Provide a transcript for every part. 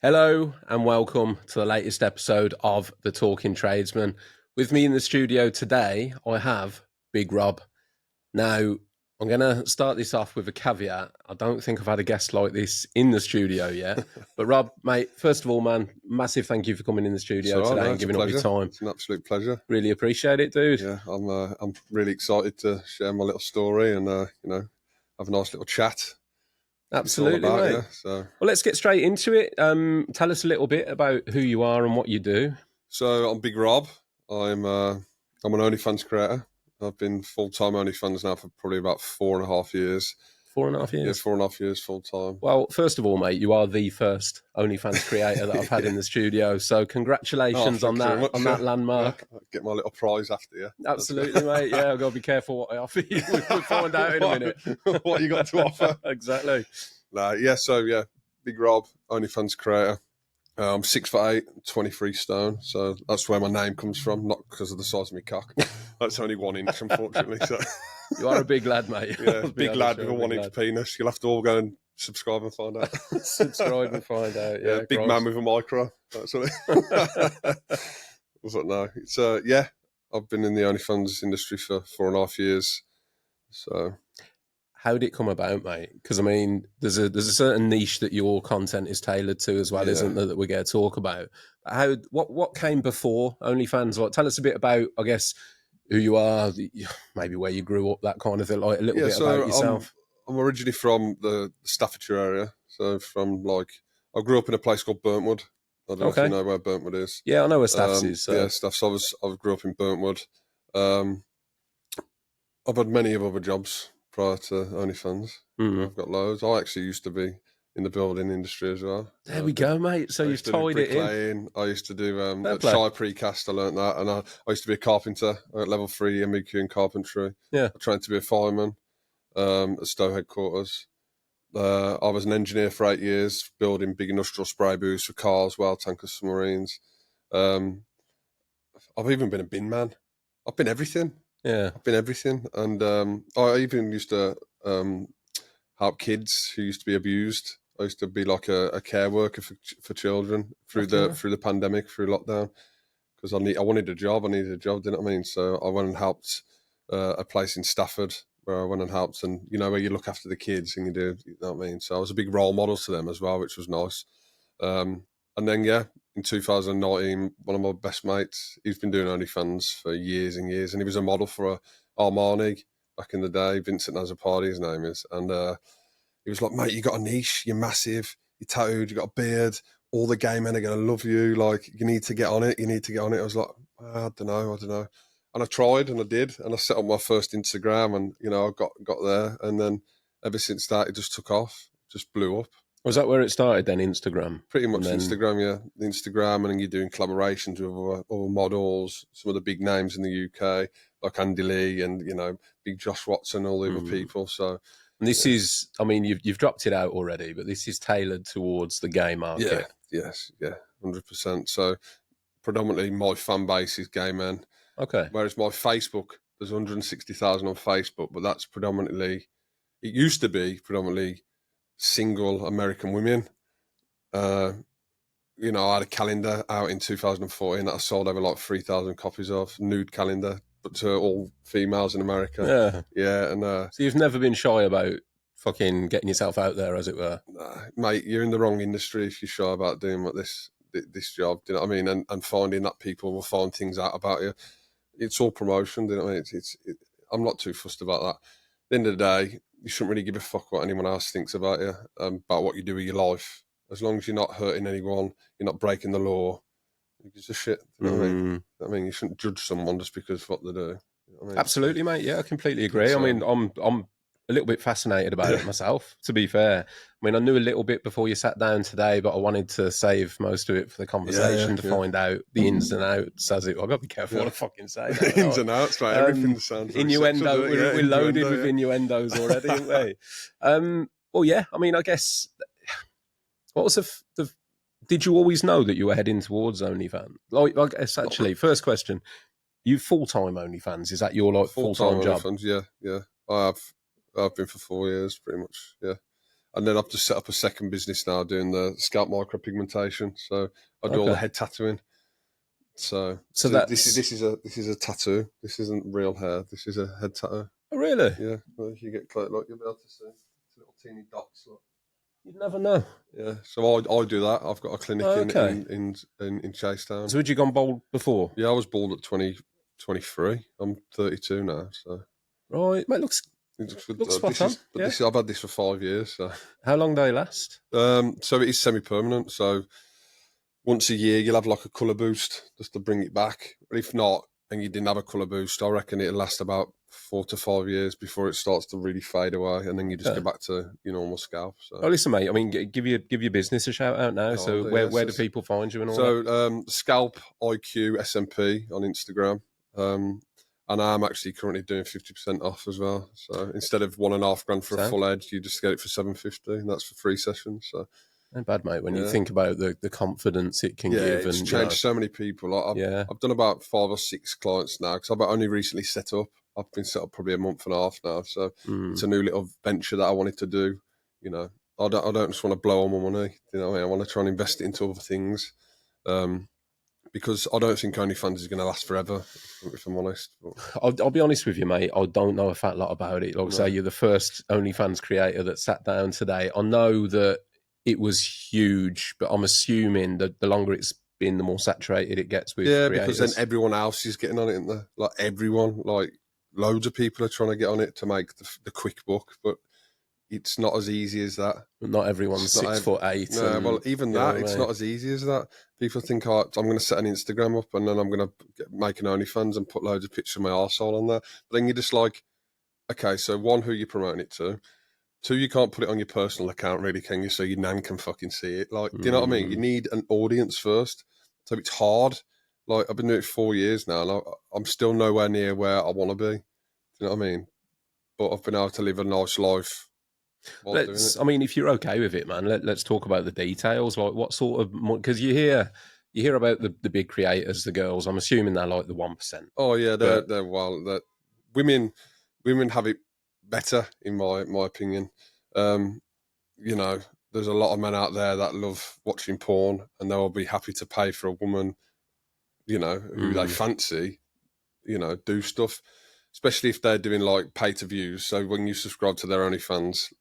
Hello and welcome to the latest episode of The Talking Tradesman. With me in the studio today, I have Big Rob. Now, I'm going to start this off with a caveat. I don't think I've had a guest like this in the studio yet. But Rob, mate, first of all, man, massive thank you for coming in the studio today and giving up your time. It's an absolute pleasure. Really appreciate it, dude. Yeah, I'm really excited to share my little story and have a nice little chat. Absolutely, about, mate. yeah, so. Well, let's get straight into it. Tell us a little bit about who you are and what you do. So I'm Big Rob. I'm an Onlyfans creator. I've been full-time Onlyfans now for probably about 4.5 years. 4.5 years? Yeah, 4.5 years full-time. Well, first of all, mate, you are the first OnlyFans creator that I've had in the studio. So congratulations on that landmark. Yeah, I'll get my little prize after you. Absolutely, mate. Yeah, I've got to be careful what I offer you. We'll find out in a minute. What you got to offer. Exactly. Big Rob, OnlyFans creator. I'm 6'8", 23 stone, so that's where my name comes from, not because of the size of my cock. That's only 1 inch, unfortunately. So you are a big lad, mate. Yeah, big lad with a 1 inch penis. You'll have to all go and subscribe and find out. Subscribe and find out. Yeah, big man with a micro. That's what I was like, no, it's I've been in the OnlyFans industry for 4.5 years. So. How did it come about, mate? Because I mean, there's a certain niche that your content is tailored to as well, isn't there? That we're going to talk about. What came before OnlyFans? Like, tell us a bit about, I guess, who you are, maybe where you grew up, that kind of thing. Like a little bit about yourself. I'm originally from the Staffordshire area, so I grew up in a place called Burntwood. I don't know if you know where Burntwood is. Yeah, I know where Staffs is. So. Yeah, Staffs. I grew up in Burntwood. I've had many other jobs prior to OnlyFans. I've got loads. I actually used to be in the building industry as well. There we go, mate. So you've tied it in. I used to do at Shy Precast. I learnt that, and I used to be a carpenter at level 3 MEQ in carpentry. Yeah, I trained to be a fireman at Stowe headquarters. I was an engineer for 8 years, building big industrial spray booths for cars, well tankers, submarines. I've even been a bin man. I've been everything. Yeah, I've been everything, and I even used to help kids who used to be abused. I used to be like a care worker for children through the pandemic, through lockdown, because I wanted a job. I needed a job, didn't I mean? So I went and helped a place in Stafford where I went and helped, and where you look after the kids and you do, you know what I mean? So I was a big role model to them as well, which was nice. And then, in 2019, one of my best mates, he's been doing OnlyFans for years and years, and he was a model for Armani back in the day. Vincent Azzopardi, his name is. And he was like, mate, you got a niche, you're massive, you're tattooed, you got a beard, all the gay men are going to love you. Like, you need to get on it, I was like, I don't know. And I tried, and I did, and I set up my first Instagram, and, I got there. And then ever since that, it just took off, just blew up. Was that where it started then, Instagram? Pretty much Instagram, yeah. Instagram, and then you're doing collaborations with other models, some of the big names in the UK, like Andy Lee and, big Josh Watson, all the other people. So, and this is, I mean, you've dropped it out already, but this is tailored towards the gay market. Yeah, 100%. So predominantly my fan base is gay men. Okay. Whereas my Facebook, there's 160,000 on Facebook, but that's predominantly, it used to be predominantly single American women. I had a calendar out in 2014 that I sold over like 3,000 copies of, nude calendar, but to all females in America. Yeah. And so you've never been shy about fucking getting yourself out there, as it were? Nah, mate, you're in the wrong industry if you're shy about doing this job. Do you know what I mean? And finding that people will find things out about you. It's all promotion. Do you know what I mean? I'm not too fussed about that. At the end of the day, you shouldn't really give a fuck what anyone else thinks about you, about what you do with your life. As long as you're not hurting anyone, you're not breaking the law, who gives a shit? You know what I mean? I mean, you shouldn't judge someone just because of what they do. You know what I mean? Absolutely, mate. Yeah, I completely agree. I mean, I'm a little bit fascinated about it myself, to be fair. I mean, I knew a little bit before you sat down today, but I wanted to save most of it for the conversation to find out the ins and outs. I've got to be careful what I fucking say. The ins and outs, right? Everything sounds innuendo. We're loaded with innuendos already, aren't we? Well, yeah. I mean, I guess, what was the did you always know that you were heading towards OnlyFans? Like, I guess, actually, first question, you full-time OnlyFans? Is that your full-time job? OnlyFans, yeah. I've been for 4 years, pretty much, yeah. and then I've just set up a second business now doing the scalp micropigmentation. So I do all the Okay. head tattooing. So this that's is a tattoo. This isn't real hair. This is a head tattoo. oh, really? Yeah, well, if you get close, like you'll be able to see it's little teeny dots. Look. You'd never know. Yeah, so I do that. I've got a clinic Okay. in Chasetown. So had you gone bald before? Yeah, I was bald at 23. I'm 32 now, so Right, mate. Looks spot on. Yeah. I've had this for 5 years. So How long do they last? so it is semi-permanent. So once a year you'll have like a colour boost just to bring it back. But if not, and you didn't have a colour boost, I reckon it'll last about 4 to 5 years before it starts to really fade away, and then you just go back to your normal scalp. So. Oh, listen, mate. I mean, give your business a shout out now. So where do people find you and all that? So Scalp IQ SMP on Instagram. And I'm actually currently doing 50% off as well. So instead of $1.5 grand for a full head, you just get it for $750, and that's for 3 sessions. So not bad, mate. When you think about the confidence it can give, it's and changed so many people. I've done about 5 or 6 clients now because I've only recently set up. I've been set up probably a month and a half now, so it's a new little venture that I wanted to do. You know, I don't just want to blow all my money. You know, I want to try and invest it into other things. Because I don't think OnlyFans is going to last forever, if I'm honest. I'll be honest with you, mate. I don't know a fat lot about it. Like I say, you're the first OnlyFans creator that sat down today. I know that it was huge, but I'm assuming that the longer it's been, the more saturated it gets with creators. Because then everyone else is getting on it, isn't there? Like everyone, like loads of people are trying to get on it to make the quick buck, but it's not as easy as that. Not everyone's 6'8". No, well, even that, it's not as easy as that. People think, I'm going to set an Instagram up and then I'm going to make an OnlyFans and put loads of pictures of my arsehole on there. But then you're just like, okay, so 1, who you're promoting it to? 2, you can't put it on your personal account, really, can you? So your nan can fucking see it. Like, do you know what I mean? You need an audience first. So it's hard. Like, I've been doing it for 4 years now, and I'm still nowhere near where I want to be. Do you know what I mean? But I've been able to live a nice life. I mean, if you're okay with it, man, let's talk about the details. Like, what sort of, because you hear about the big creators, the girls. I'm assuming they're like the 1%. Oh yeah, they're women have it better in my opinion. You know, there's a lot of men out there that love watching porn, and they'll be happy to pay for a woman, you know, who they fancy, you know, do stuff, especially if they're doing like pay to views. So when you subscribe to their OnlyFans,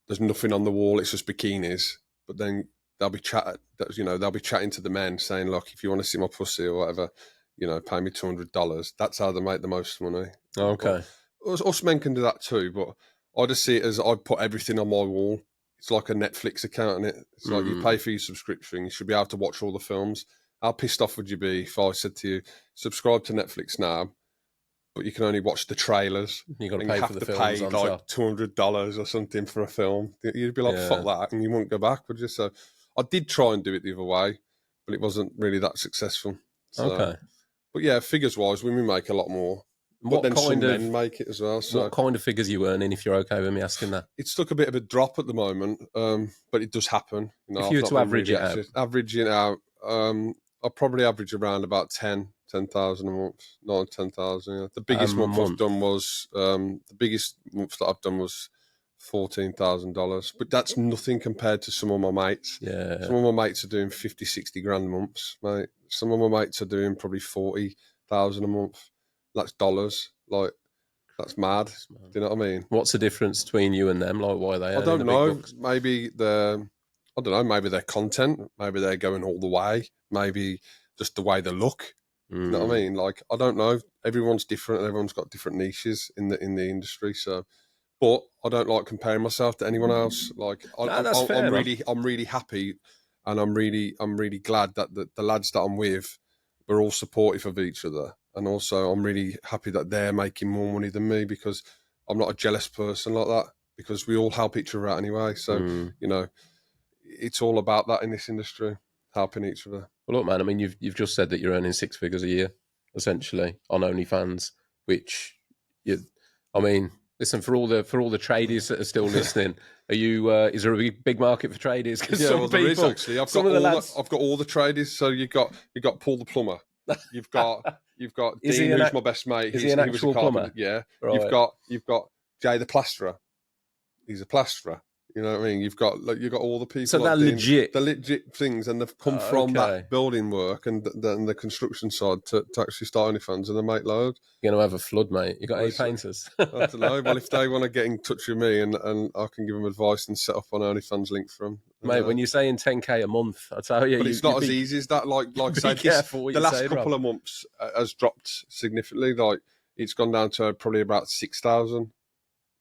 there's nothing on the wall; it's just bikinis. But then they'll be chatting to the men, saying, "Look, if you want to see my pussy or whatever, you know, pay me $200." That's how they make the most money. Okay. But us men can do that too, but I just see it as I put everything on my wall. It's like a Netflix account, isn't it? It's like you pay for your subscription, you should be able to watch all the films. How pissed off would you be if I said to you, subscribe to Netflix now, but you can only watch the trailers? You got to pay for the films on like $200 or something for a film. You'd be like, fuck that, and you wouldn't go back, would you? So I did try and do it the other way, but it wasn't really that successful. So, okay. But yeah, figures-wise, women make a lot more. But then some men make it as well. So what kind of figures are you earning, if you're okay with me asking that? It's took a bit of a drop at the moment, but it does happen. You know, if you were to average it out? Average it out, I'll probably average around about 10,000 a month, not 10,000. Yeah. The biggest month I've done was $14,000, but that's nothing compared to some of my mates. Yeah, some of my mates are doing 50, 60 grand a month, mate. Some of my mates are doing probably 40,000 a month. That's dollars. Like, that's mad. Do you know what I mean? What's the difference between you and them? Like, why are they? I don't know. Maybe maybe their content.Maybe they're going all the way. Maybe just the way they look. You know what I mean? Like, I don't know. Everyone's different. And everyone's got different niches in the industry. So, but I don't like comparing myself to anyone else. Like, I'm really happy, and I'm really glad that the lads that I'm with, we're all supportive of each other. And also, I'm really happy that they're making more money than me, because I'm not a jealous person like that, because we all help each other out anyway. So, you know, it's all about that in this industry, helping each other. Well, look, man, I mean, you've just said that you're earning 6 figures a year, essentially, on OnlyFans, which, I mean, listen, for all the tradies that are still listening, are you? Is there a big market for tradies? Because there is actually. I've got all the tradies. So you've got Paul the plumber. You've got Dean, who's my best mate. Is he an actual plumber? Yeah. Right. You've got Jay the plasterer. He's a plasterer. You know what I mean? You've got all the people So like they're doing legit. the legit things, and they've come from Okay. that building work and the construction side to actually start OnlyFans, and they make loads. You're going to have a flood, mate. You got Well, any painters? I don't know. Well, if they want to get in touch with me and I can give them advice and set up an OnlyFans link for them. Mate, when you're saying 10K a month, I tell you, but it's not as easy as that. Like I be said, careful what the you last say, couple Rob. of months has dropped significantly. Like it's gone down to probably about 6,000.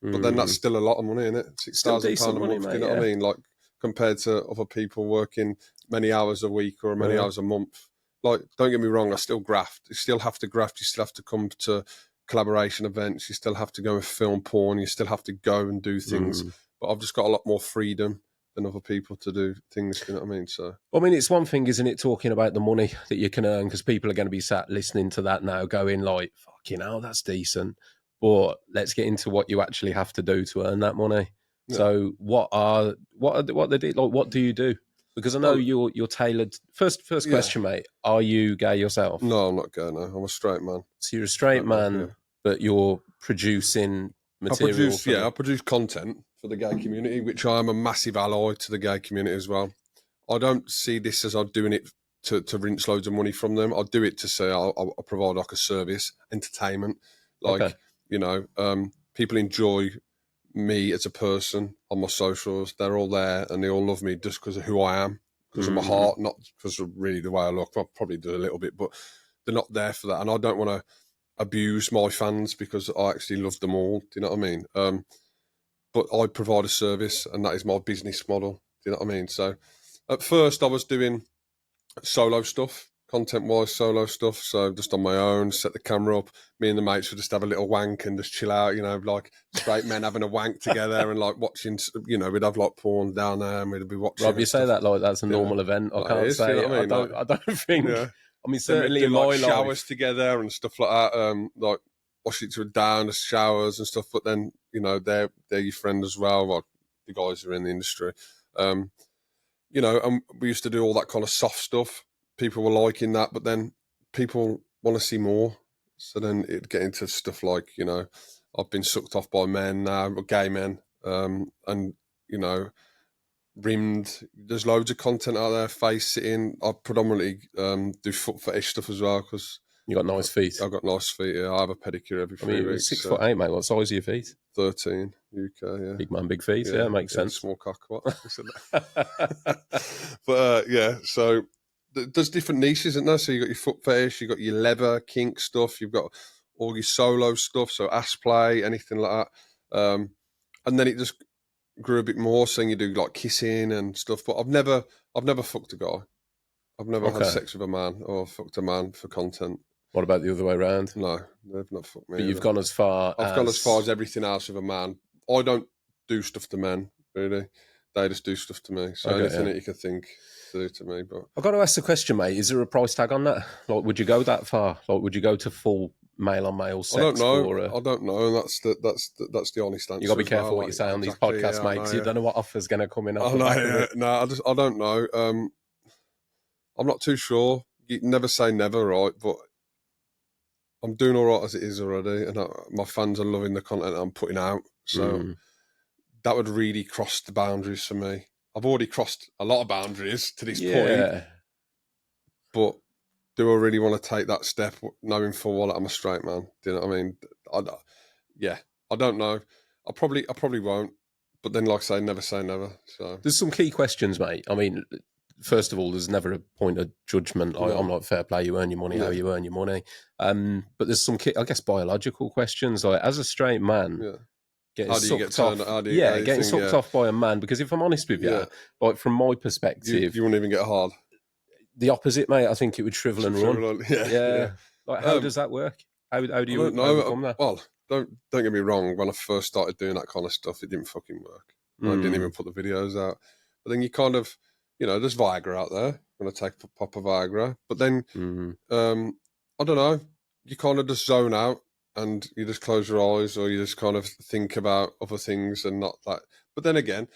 But then that's still a lot of money, isn't it? Still £6,000 decent a money, month. mate, Do you know what I mean? Like compared to other people working many hours a week or many hours a month. Like, don't get me wrong, I still graft. You still have to graft. You still have to come to collaboration events. You still have to go and film porn. You still have to go and do things. But I've just got a lot more freedom than other people to do things. Do you know what I mean? So, I mean, it's one thing, isn't it, talking about the money that you can earn, because people are going to be sat listening to that now going like, fucking hell, that's decent. But let's get into what you actually have to do to earn that money. yeah. So what they do? Like, what do you do? Because I know Well, you're tailored. First question, mate. Are you gay yourself? No, I'm not gay. No, I'm a straight man. So you're a straight man, Yeah. but you're producing material for I produce content for the gay community, which I am a massive ally to the gay community as well. I don't see this as I'm doing it to rinse loads of money from them. I do it to say I'll provide like a service, entertainment. Like, Okay. people enjoy me as a person on my socials. They're all there and they all love me just because of who I am, because of my heart, not because of really the way I look. I probably do a little bit, but they're not there for that. And I don't want to abuse my fans because I actually love them all. Do you know what I mean? But I provide a service, and that is my business model. Do you know what I mean? So at first I was doing solo stuff, content-wise solo stuff. So just on my own, set the camera up. Me and the mates would just have a little wank and just chill out, like straight men having a wank together and like watching, we'd have like porn down there and we'd be watching. Rob, you say that like that's a normal event. I can't say. You know what I mean? I don't think. Yeah. I mean, Then we'd certainly do in like my showers life. together and stuff like that. Like wash each other down, the showers and stuff. But then, they're your friend as well. Like the guys who are in the industry. And we used to do all that kind of soft stuff. People were liking that, but then people want to see more. So then it'd get into stuff like, I've been sucked off by men now, gay men, and, rimmed. There's loads of content out there, face sitting. I predominantly do foot fetish stuff as well because You got nice feet. I've got nice feet. Yeah, I have a pedicure every 3 You're weeks. 6'8", mate. What size are your feet? 13 UK. Yeah, Big man, big feet. Yeah, makes sense. Small cock. What? But so there's different niches, isn't there? So you got your foot fetish, you got your leather kink stuff, you've got all your solo stuff, so ass play, anything like that. And then it just grew a bit more, saying you do like kissing and stuff. But I've never fucked a guy. I've never had sex with a man or fucked a man for content. What about the other way around? No, they've not fucked me. But you've gone as far. I've gone as far as everything else with a man. I don't do stuff to men, really. They just do stuff to me. So anything that you can think to do to me. But I've got to ask the question, mate. Is there a price tag on that? Like, would you go that far? Like, would you go to full male on male sex? I don't know. I don't know, and that's the honest answer. You got to be careful what you say on these podcasts, mate, because you don't know what offer's going to come in. No, I don't know. I'm not too sure. You never say never, right? But I'm doing all right as it is already, and my fans are loving the content I'm putting out. So that would really cross the boundaries for me. I've already crossed a lot of boundaries to this point, but do I really want to take that step, knowing full well that I'm a straight man? Do you know what I mean? I don't know. I probably won't. But then, like I say never. So there's some key questions, mate. I mean, first of all, there's never a point of judgment. I'm like, fair play, you earn your money, how you earn your money. But there's some, I guess, biological questions. Like, as a straight man, getting sucked off by a man. Because if I'm honest with you, like from my perspective, you won't even get hard. The opposite, mate. I think it would shrivel and run. Yeah. Like, how does that work? How do you overcome that? Well, don't get me wrong. When I first started doing that kind of stuff, it didn't fucking work. I didn't even put the videos out. But then you kind of, there's Viagra out there. I'm going to take proper Viagra. But then, I don't know, you kind of just zone out and you just close your eyes or you just kind of think about other things and not that. But then again,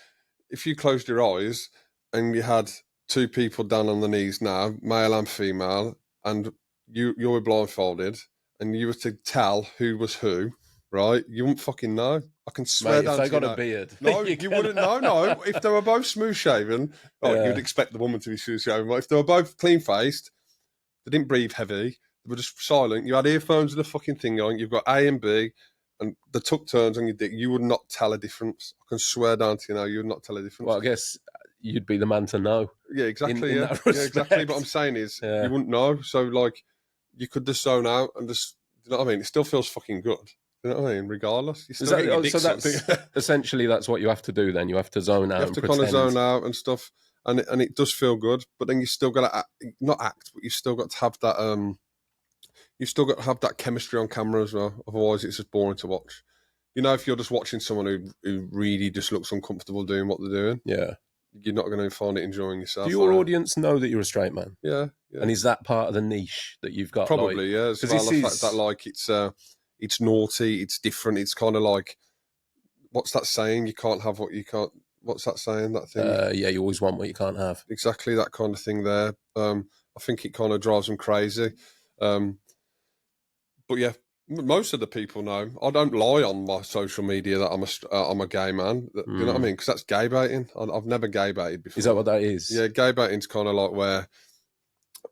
if you closed your eyes and you had two people down on the knees now, male and female, and you were blindfolded and you were to tell who was who, right? You wouldn't fucking know. I can swear Mate, if down they to you got a now. beard, No, you're you gonna- wouldn't know. No, if they were both smooth shaven, Yeah. you'd expect the woman to be smooth shaven. But if they were both clean faced, they didn't breathe heavy. They were just silent. You had earphones and a fucking thing on. You've got A and B, and the tuck turns on your dick. You would not tell a difference. I can swear down to you now. You would not tell a difference. Well, I guess you'd be the man to know. Yeah, exactly. In yeah, that yeah, exactly. But respect. I'm saying is, Yeah. you wouldn't know. So like, you could just zone out and just, you know what I mean? It still feels fucking good. You know what I mean? Regardless, you still getting your dick So sucked. that's essentially that's what you have to do. Then you have to zone out You have and to pretend. kind of zone out and stuff, and it does feel good. But then you still got to not act, but you still got to have that you still got to have that chemistry on camera as well. Otherwise, it's just boring to watch. You know, if you're just watching someone who really just looks uncomfortable doing what they're doing, Yeah. you're not going to find it enjoying yourself. Do your audience know that you're a straight man? Yeah. And is that part of the niche that you've got? Probably, yeah. As well, the fact that like it's naughty, it's different. It's kind of like, what's that saying? You can't have what you can't. What's that saying? That thing? Yeah, you always want what you can't have. Exactly that kind of thing. There, I think it kind of drives them crazy. But yeah, most of the people know. I don't lie on my social media that I'm a gay man. You know what I mean? Because that's gay baiting. I've never gay baited before. Is that what that is? Yeah, gay baiting's kind of like where,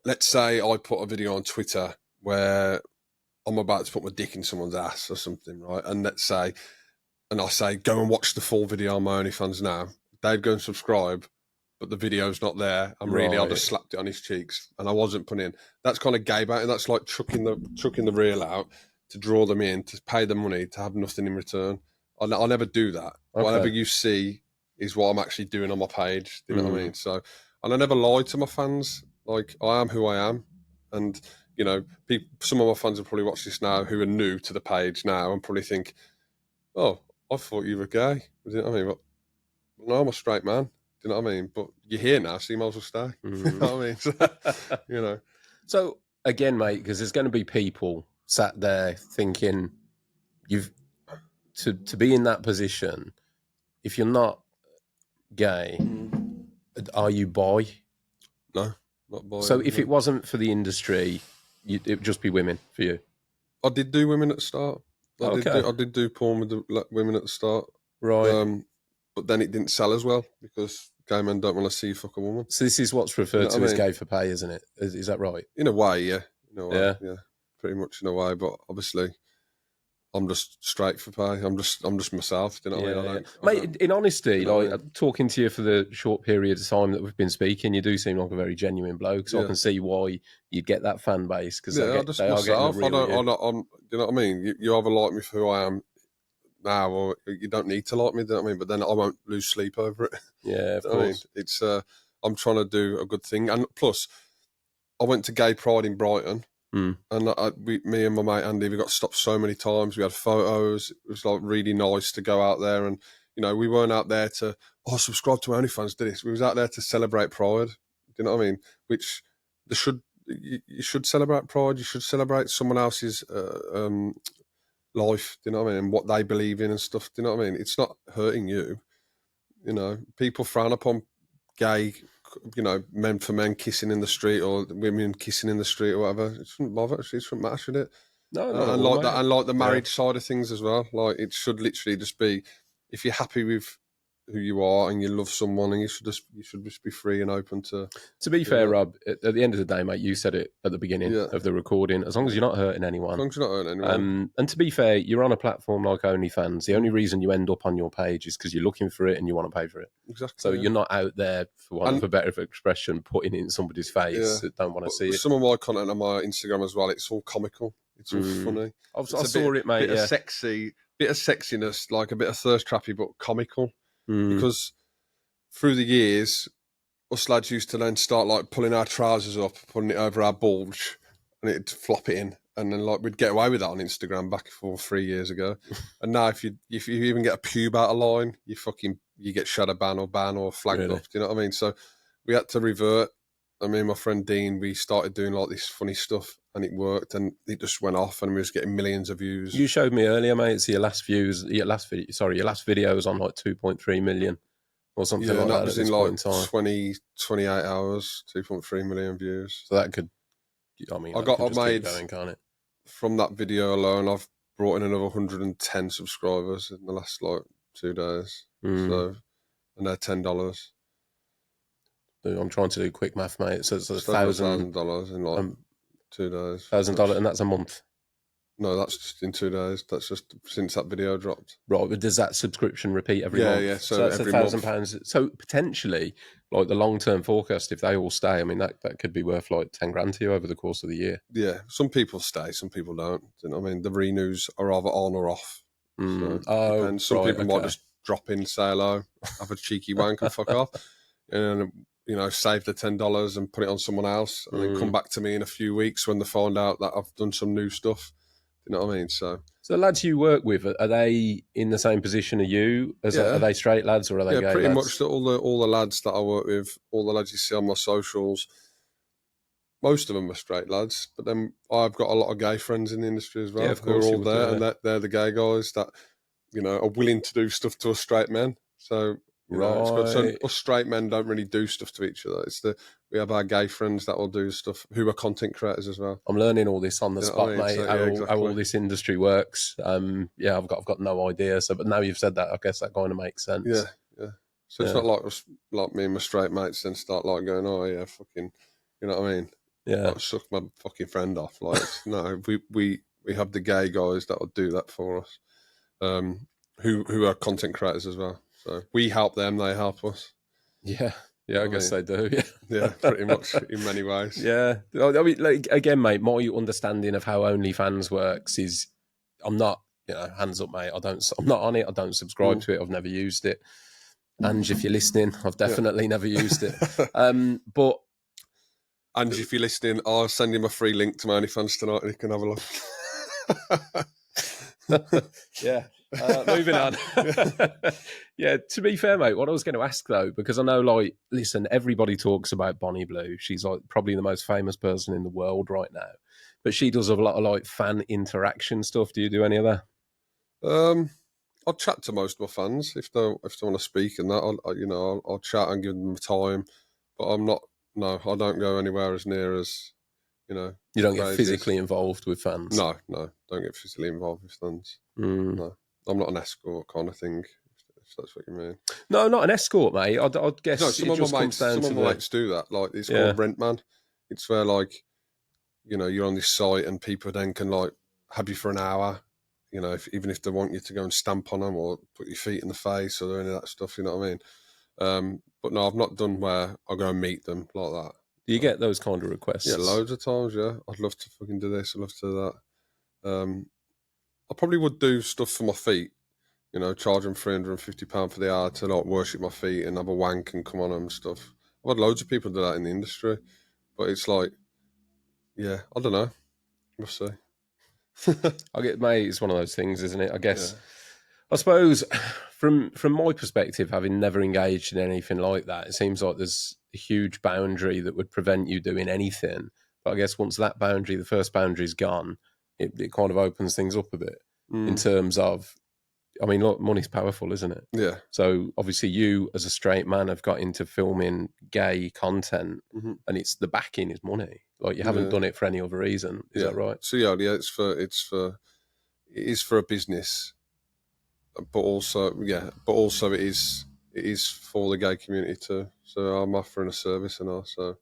let's say I put a video on Twitter where I'm about to put my dick in someone's ass or something, right? And I say, go and watch the full video on my OnlyFans now. They'd go and subscribe, but the video's not there. And really, I just slapped it on his cheeks, and I wasn't putting in. That's kind of gay baiting. That's like chucking the reel out to draw them in, to pay them money, to have nothing in return. I'll never do that. Okay. Whatever you see is what I'm actually doing on my page. Do you know what I mean? So, and I never lie to my fans. Like, I am who I am, and you know, some of my fans will probably watch this now who are new to the page now and probably think, oh, I thought you were gay. Do you know what I mean? But no, I'm a straight man. Do you know what I mean? But you're here now, so you might as well stay. You know what I mean? So, you know. So again, mate, because there's going to be people sat there thinking, to be in that position. If you're not gay, are you bi? No, not bi. So if it wasn't for the industry, it would just be women for you. I did do women at the start. I did do porn with the women at the start. Right. But then it didn't sell as well because gay men don't want to see you fuck a woman. So this is what's referred to as gay for pay, isn't it? Is that right? In a way, yeah. In a way, yeah. Pretty much in a way, but obviously, I'm just straight for pay. I'm just myself. Do you know what I mean? Mate, in honesty, talking to you for the short period of time that we've been speaking, you do seem like a very genuine bloke. So I can see why you'd get that fan base because they are getting a real you know what I mean? You either like me for who I am now, or you don't need to like me. Do you know what I mean? But then I won't lose sleep over it. Yeah, of course. I mean, it's I'm trying to do a good thing, and plus, I went to Gay Pride in Brighton. And me and my mate Andy, we got stopped so many times. We had photos. It was like really nice to go out there, and you know, we weren't out there to subscribe to Onlyfans. Do this. We was out there to celebrate Pride. Do you know what I mean? Which you should celebrate Pride. You should celebrate someone else's life. Do you know what I mean? And what they believe in and stuff. Do you know what I mean? It's not hurting you. You know, people frown upon gay, you know, men for men kissing in the street or women kissing in the street or whatever. It shouldn't bother. It shouldn't matter, should it? No, and like that, and like the marriage side of things as well. Like, it should literally just be, if you're happy with who you are and you love someone, and you should just be free and open to. To be fair, Rob, at the end of the day, mate, you said it at the beginning of the recording. As long as you're not hurting anyone, as long as you're not hurting anyone. And to be fair, you're on a platform like OnlyFans. The only reason you end up on your page is because you're looking for it and you want to pay for it. Exactly. So you're not out there, for want of a better expression, putting it in somebody's face that don't want to see it. Some of my content on my Instagram as well, it's all comical. It's all funny. I saw it, mate. Bit of sexiness, like a bit of thirst trappy, but comical. Because through the years, us lads used to then start like pulling our trousers up, putting it over our bulge, and it'd flop it in, and then like we'd get away with that on Instagram back 3 years ago. And now if you even get a pube out of line, you get shadow ban or flagged up. Do you know what I mean? So we had to revert. I mean, my friend Dean, we started doing like this funny stuff, and it worked, and it just went off, and we was getting millions of views. You showed me earlier, mate. So your last video was on like 2.3 million or something like that. That was in like 28 hours, 2.3 million views. So that could, I mean, I made going, can't it? From that video alone, I've brought in another 110 subscribers in the last like 2 days. So, and they're $10. I'm trying to do quick math, mate. So it's Just over $1,000 in like 2 days. $1,000, and that's a month. No, that's just in 2 days. That's just since that video dropped. Right, but does that subscription repeat every month? Yeah. So that's every £1,000. So potentially, like the long-term forecast, if they all stay, I mean, that could be worth like 10 grand to you over the course of the year. Yeah, some people stay, some people don't. You know what I mean? The renews are either on or off. So it depends. Some people might just drop in, say hello, have a cheeky wank and fuck off. And, you know, save the $10 and put it on someone else and then come back to me in a few weeks when they find out that I've done some new stuff. You know what I mean? So the lads you work with, are they in the same position as you? Are they straight lads or are they gay pretty lads? much all the lads that I work with, all the lads you see on my socials, most of them are straight lads. But then I've got a lot of gay friends in the industry as well, who are all there, and they're the gay guys that, you know, are willing to do stuff to us straight men. So, you know, so us straight men don't really do stuff to each other. We have our gay friends that will do stuff, who are content creators as well. I'm learning all this on the spot, mate. So, how all this industry works. I've got no idea. So, but now you've said that, I guess that kind of makes sense. Yeah. So it's not like me and my straight mates then start like going, oh yeah, fucking, you know what I mean? Yeah, like, suck my fucking friend off. Like, no, we have the gay guys that will do that for us, who are content creators as well. So we help them, they help us. Yeah, I guess they do. Yeah, pretty much in many ways. Yeah, I mean, like, again, mate, my understanding of how OnlyFans works is, I'm not, hands up, mate. I'm not on it. I don't subscribe to it. I've never used it. And if you're listening, I've definitely never used it. But and if you're listening, I'll send you my free link to my OnlyFans tonight, and you can have a look. Yeah. Moving on. Yeah, to be fair, mate, what I was going to ask though, because I know, like, listen, everybody talks about Bonnie Blue. She's like probably the most famous person in the world right now, but she does a lot of like fan interaction stuff. Do you do any of that? I'll chat to most of my fans if they want to speak, and that I'll chat and give them time, but I'm not. No, I don't go anywhere as near as, you know. You don't get physically involved with fans. No, don't get physically involved with fans. No, I'm not an escort kind of thing. If that's what you mean. No, not an escort, mate. I'd guess no, some of my mates do that. Like, it's called Rent Man. It's where, like, you know, you're on this site and people then can like have you for an hour. You know, even if they want you to go and stamp on them or put your feet in the face or any of that stuff, you know what I mean? But no, I've not done where I go and meet them like that. Do you get those kind of requests? Yeah, loads of times, yeah. I'd love to fucking do this, I'd love to do that. I probably would do stuff for my feet, you know, charge them £350 for the hour to like worship my feet and have a wank and come on and stuff. I've had loads of people do that in the industry, but it's like, yeah, I don't know. We'll see. Mate, it's one of those things, isn't it? I guess. Yeah. I suppose from my perspective, having never engaged in anything like that, it seems like there's a huge boundary that would prevent you doing anything. But I guess once that boundary, the first boundary is gone, it kind of opens things up a bit in terms of, I mean, look, money's powerful, isn't it? Yeah. So obviously you as a straight man have got into filming gay content and it's the backing is money. Like, you haven't done it for any other reason. Is that right? So yeah, it is for a business, but also it is for the gay community too. So I'm offering a service and all. So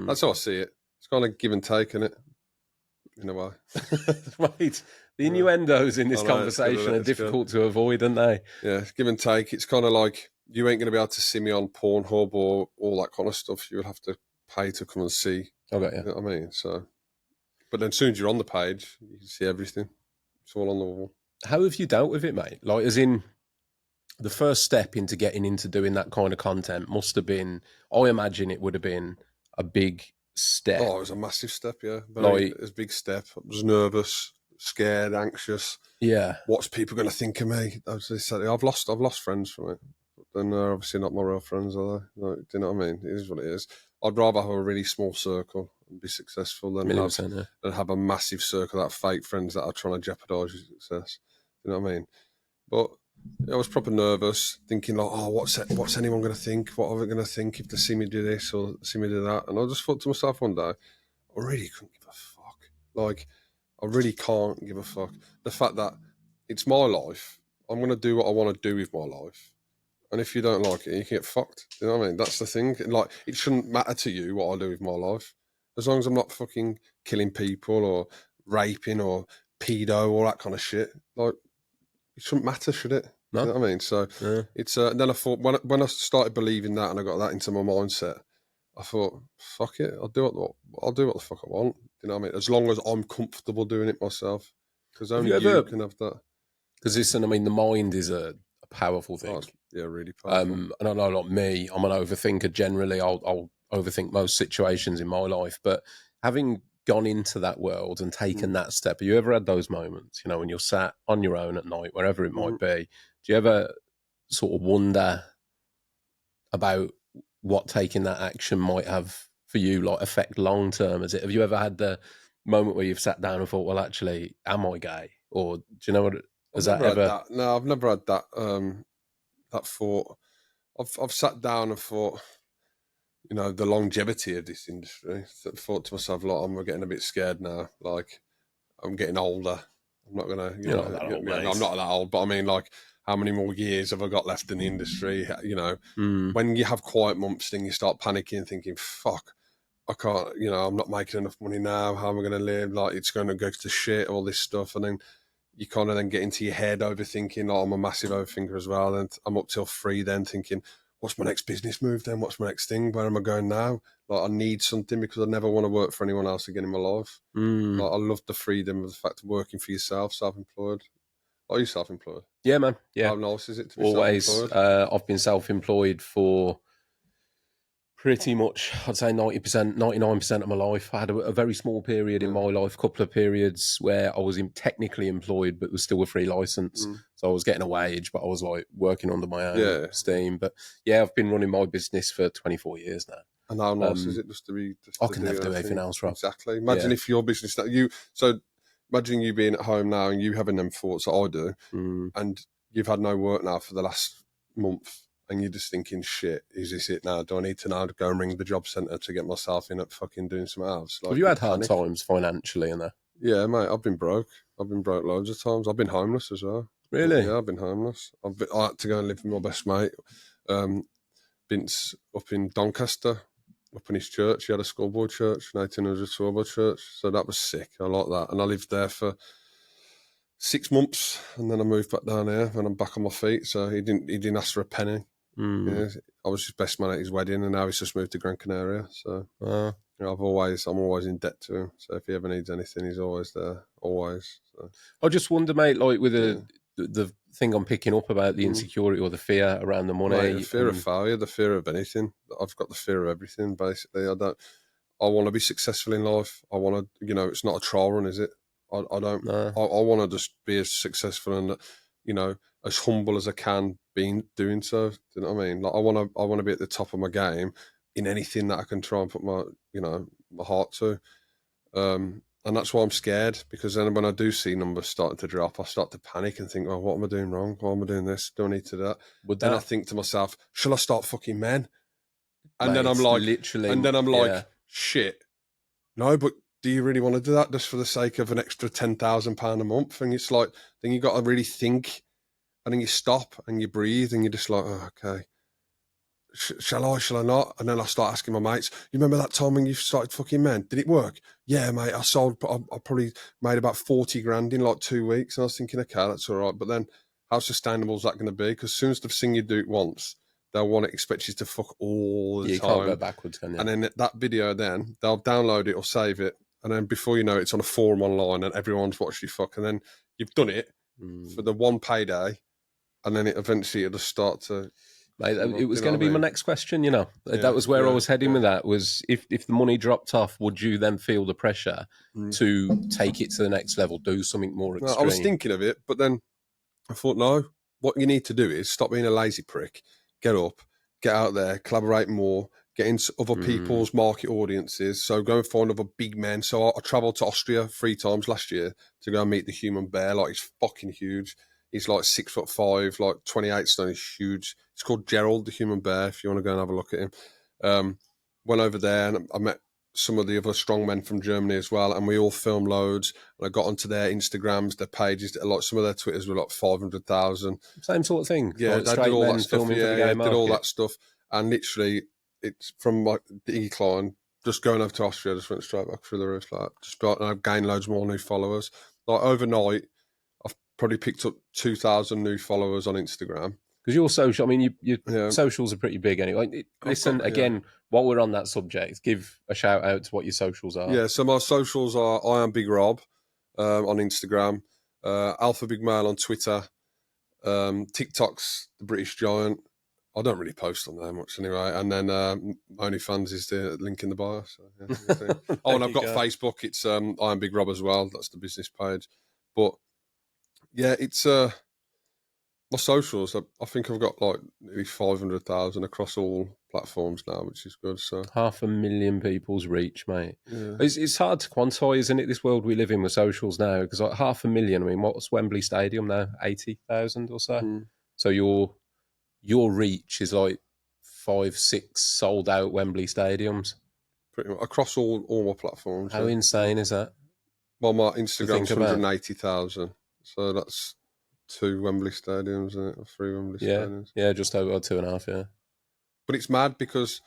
that's how I see it. It's kind of give and take, isn't it? In a way. Right. The innuendos in this conversation are difficult to avoid, aren't they? Yeah, give and take. It's kind of like, you ain't going to be able to see me on Pornhub or all that kind of stuff. You'll have to pay to come and see. Okay, yeah. You know what I mean? So, but then as soon as you're on the page, you can see everything. It's all on the wall. How have you dealt with it, mate? Like, as in, the first step into getting into doing that kind of content must have been, I imagine it would have been a big step. Oh, it was a massive step, yeah. It was a big step. I was nervous, scared, anxious. Yeah. What's people going to think of me? I've lost friends from it. But then they're obviously not my real friends, are they? Like, do you know what I mean? It is what it is. I'd rather have a really small circle and be successful than have a massive circle of fake friends that are trying to jeopardise your success. You know what I mean? But I was proper nervous, thinking like, oh, what's anyone going to think? What are they going to think if they see me do this or see me do that? And I just thought to myself one day, I really couldn't give a fuck. Like, I really can't give a fuck. The fact that it's my life, I'm going to do what I want to do with my life. And if you don't like it, you can get fucked. You know what I mean? That's the thing. Like, it shouldn't matter to you what I do with my life. As long as I'm not fucking killing people or raping or pedo, all that kind of shit. Like, it shouldn't matter, should it? You No. know what I mean? So Yeah. it's then I thought when I started believing that and I got that into my mindset, I thought, fuck it, I'll do what the fuck I want. You know what I mean? As long as I'm comfortable doing it myself, because Have only you you ever? can have that. Because listen, I mean, the mind is a powerful Oh, thing. yeah, really powerful. And I know, like me, I'm an overthinker generally. I'll overthink most situations in my life. But having gone into that world and taken Mm. that step, have you ever had those moments, when you're sat on your own at night, wherever it Mm. might be? Do you ever sort of wonder about what taking that action might have for you, like affect long term? Have you ever had the moment where you've sat down and thought, well, actually, am I gay? Or do you know what? I've Has that never had ever? that. No, I've never had that. That thought. I've sat down and thought, the longevity of this industry. So I thought to myself, like, I'm getting a bit scared now. Like, I'm getting older. I'm not gonna, You're not that old, no, I'm mate. not that old, but I mean, like, how many more years have I got left in the industry? Mm, When you have quiet months, then you start panicking, thinking, "Fuck, I can't." I'm not making enough money now. How am I going to live? Like, it's going to go to shit. All this stuff, and then you kind of then get into your head overthinking. Like, I'm a massive overthinker as well, and I'm up till 3 then thinking, "What's my next business move? Then what's my next thing? Where am I going now?" Like, I need something because I never want to work for anyone else again in my life. mm. Like, I love the freedom of the fact of working for yourself, self-employed. Are you self-employed? Yeah, man. Yeah, How nice is it to be always. self-employed? I've been self-employed for pretty much, I'd say 90%, 99% of my life. I had a very small period in Yeah. my life, couple of periods where I was technically employed, but was still a free license. Mm. So I was getting a wage, but I was like working under my own Yeah. steam. But yeah, I've been running my business for 24 years now. And how nice is Um, it just to be just I to can do never your do own anything thing? else, Rob. Exactly. Imagine Yeah. if your business that imagine you being at home now and you having them thoughts that I do, Mm. and you've had no work now for the last month, and you're just thinking, shit, is this it now? Do I need to now go and ring the job centre to get myself in at fucking doing something else? Have Like, you you had hard panic. times financially and that? Yeah, mate, I've been broke. I've been broke loads of times. I've been homeless as well. Really? Yeah, I've been homeless. I had to go and live with my best mate. Vince up in Doncaster, up in his church. He had a schoolboy church, 1800 schoolboy church. So that was sick. I like that. And I lived there for 6 months, and then I moved back down here, and I'm back on my feet. So he didn't ask for a penny. Mm. Yeah, I was his best man at his wedding, and now he's just moved to Gran Canaria. So Uh, I'm always in debt to him. So if he ever needs anything, he's always there, always. So, I just wonder, mate, like with yeah. the thing I'm picking up about the Mm. insecurity or the fear around the Mate, the money, fear of and failure, the fear of anything. I've got the fear of everything, basically. I want to be successful in life. I want to, it's not a trial run, is it? I don't, nah, I want to just be as successful and, as humble as I can being doing so. Do you know what I mean? Like, I want to be at the top of my game in anything that I can try and put my heart to. And that's why I'm scared, because then when I do see numbers starting to drop, I start to panic and think, well, what am I doing wrong? Why am I doing this? Do I need to do that? would Then I that, think to myself, shall I start fucking men? And mate? then It's literally, I'm yeah. like, shit. No, but do you really want to do that just for the sake of an extra £10,000 a month? And it's like, then you got to really think, and then you stop and you breathe, and you're just like, oh, okay. Shall I not? And then I start asking my mates, you remember that time when you started fucking men? Did it work? Yeah, mate, I probably made about 40 grand in like 2 weeks. And I was thinking, okay, that's all right. But then how sustainable is that going to be? Because as soon as they've seen you do it once, they'll want to expect you to fuck all the You can't go time. backwards, can you? And then that video, then they'll download it or save it. And then before you know it, it's on a forum online and everyone's watched you fuck. And then you've done it for Mm. the one payday. And then it'll just start to Mate, come it up. was You know going to what I be my mean? next question. That Yeah, was where I yeah, was heading yeah. with that. Was if the money dropped off, would you then feel the pressure Mm. to take it to the next level, do something more No, I was extreme? thinking of it, but then I thought, no, what you need to do is stop being a lazy prick, get up, get out there, collaborate more, get into other Mm. people's market audiences. So go and find other big men. So I travelled to Austria 3 times last year to go and meet the human bear. Like, he's fucking huge. He's like 6'5", like 28 stone. He's huge. It's called Gerald, the human bear, if you want to go and have a look at him. Went over there and I met some of the other strong men from Germany as well, and we all filmed loads. And I got onto their Instagrams, their pages. Like some of their Twitters were like 500,000. Same sort of thing. Yeah, Like they did straight all that men stuff. filming for the Yeah, gay yeah, did all market. that stuff. And literally, it's from like the decline. Just going over to Austria, just went straight back through the roof. Like, just I've gained loads more new followers. Like overnight, I've probably picked up 2,000 new followers on Instagram. Because your social, I mean, your Yeah, socials are pretty big anyway. I've Listen, got again, while we're on that subject, give a shout out to what your socials are. yeah. So my socials are I am Big Rob on Instagram, Alpha Big Mail on Twitter, TikTok's the British Giant. I don't really post on there much anyway. And then OnlyFans is the link in the bio. So, yeah, oh, and I've got Facebook. It's I am Big Rob as well. That's the business page. But yeah, it's my socials. I think I've got like nearly 500,000 across all platforms now, which is good. So 500,000 people's reach, mate. yeah. It's hard to quantify, isn't it? This world we live in with socials now, because like 500,000. I mean, what's Wembley Stadium now? 80,000 or so. Mm. So your reach is like 5, 6 sold out Wembley stadiums. Pretty much across all my platforms. How insane is that? Well, my Instagram's think about? 180,000. So that's 2 Wembley stadiums, isn't it? Or 3 Wembley stadiums. Yeah, just over 2.5. Yeah. But it's mad because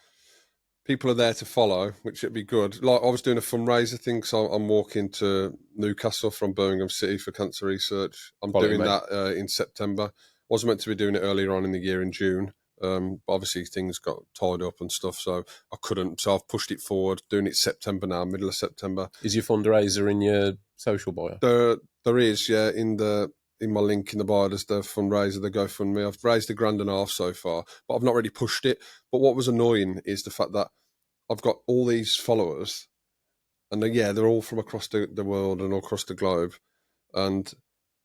people are there to follow, which would be good. Like I was doing a fundraiser thing, so I'm walking to Newcastle from Birmingham City for cancer research. I'm doing that in September. Wasn't meant to be doing it earlier on in the year in June. But obviously things got tied up and stuff, so I couldn't. So I've pushed it forward, doing it September now, middle of September. Is your fundraiser in your social bio? There is, yeah, in my link in the bio, there's the fundraiser, the GoFundMe. I've raised £1.5 grand so far, but I've not really pushed it. But what was annoying is the fact that I've got all these followers, and they're all from across the world and all across the globe. And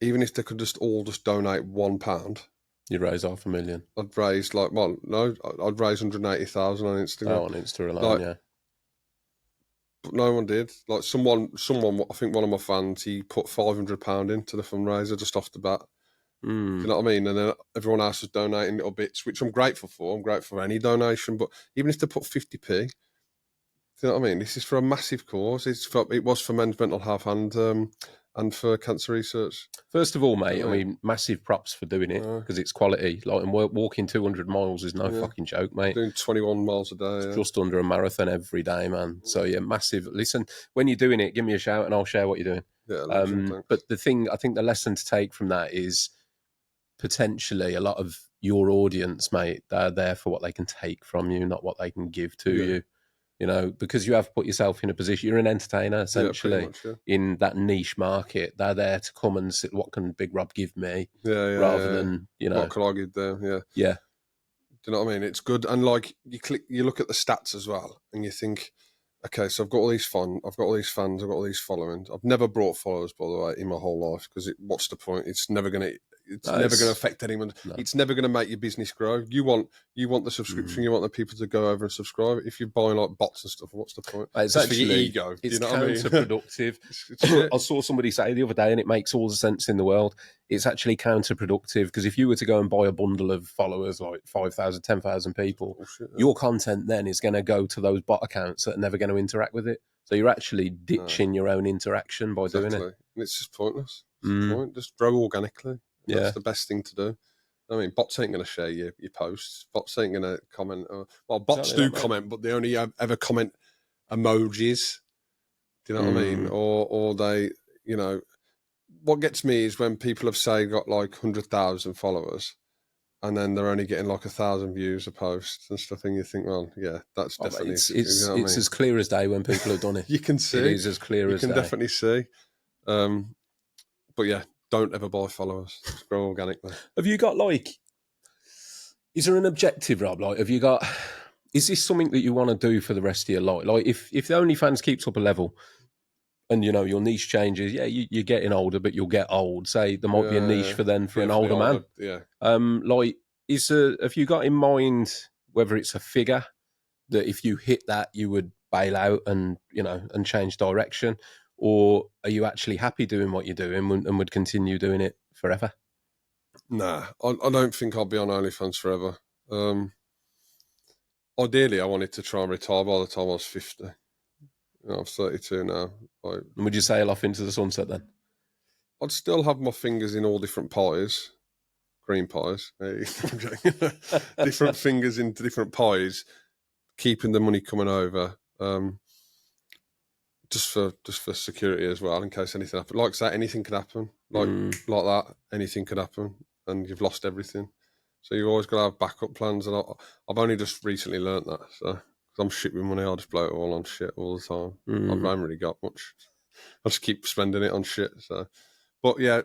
even if they could all just donate £1, You'd raise 500,000. I'd raise I'd raise 180,000 on Instagram. Oh, on Insta alone, yeah. But no one did. Like someone, I think one of my fans, he put £500 into the fundraiser just off the bat. Do you know what I mean? And then everyone else was donating little bits, which I'm grateful for. I'm grateful for any donation, but even if they put 50p, do you know what I mean? This is for a massive cause. It was for men's mental health and for cancer research. First of all, mate, I mean, massive props for doing it because it's quality. Like, and walking 200 miles is no fucking joke, mate. Doing 21 miles a day. It's just under a marathon every day, man. So, yeah, massive. Listen, when you're doing it, give me a shout and I'll share what you're doing. Yeah, legend, but I think the lesson to take from that is potentially a lot of your audience, mate, they're there for what they can take from you, not what they can give to you. You know, because you have put yourself in a position, you're an entertainer, essentially, in that niche market. They're there to come and sit, what can Big Rob give me? Rather than, you know. What can I give them? Yeah. Yeah. Do you know what I mean? It's good. And like, you look at the stats as well, and you think, okay, so I've got all these fans, I've got all these followings. I've never brought followers, by the way, in my whole life, because what's the point? It's never going to affect anyone. No. It's never going to make your business grow. You want the subscription. You want the people to go over and subscribe. If you're buying like bots and stuff, what's the point? It's actually for your ego. It's you know counterproductive. I saw somebody say the other day, and it makes all the sense in the world. It's actually counterproductive because if you were to go and buy a bundle of followers, like 5,000, 10,000 people, your content then is going to go to those bot accounts that are never going to interact with it. So you're actually ditching your own interaction by doing it. And it's just pointless. Just grow organically. That's the best thing to do. I mean, bots ain't going to share your posts. Bots ain't going to comment. Bots do comment, but they only ever comment emojis. Do you know what I mean? Or they, you know, what gets me is when people have, say, got like 100,000 followers and then they're only getting like 1,000 views a post and stuff, and you think, well, yeah, that's definitely... It's as clear as day when people have done it. You can see. It is as clear as day. You can definitely see. But yeah, don't ever buy followers. Just grow organically. Have you got is there an objective, Rob? Like, is this something that you want to do for the rest of your life? Like, if the OnlyFans keeps up a level and, you know, your niche changes, you're getting older, but you'll get old. Say there might be a niche for an older man. Yeah. Have you got in mind whether it's a figure that if you hit that, you would bail out and, you know, and change direction? Or are you actually happy doing what you're doing and would continue doing it forever? Nah, I don't think I'll be on OnlyFans forever. Ideally, I wanted to try and retire by the time I was 50. I'm 32 now. And would you sail off into the sunset then? I'd still have my fingers in all different pies, green pies, different fingers into different pies, keeping the money coming over, just for security as well, in case anything happens. Like I say, anything could happen, like that. Anything could happen, and you've lost everything. So you've always got to have backup plans. And I've only just recently learnt that. So because I'm shit with money, I just blow it all on shit all the time. I haven't really got much. I just keep spending it on shit. So, but yeah,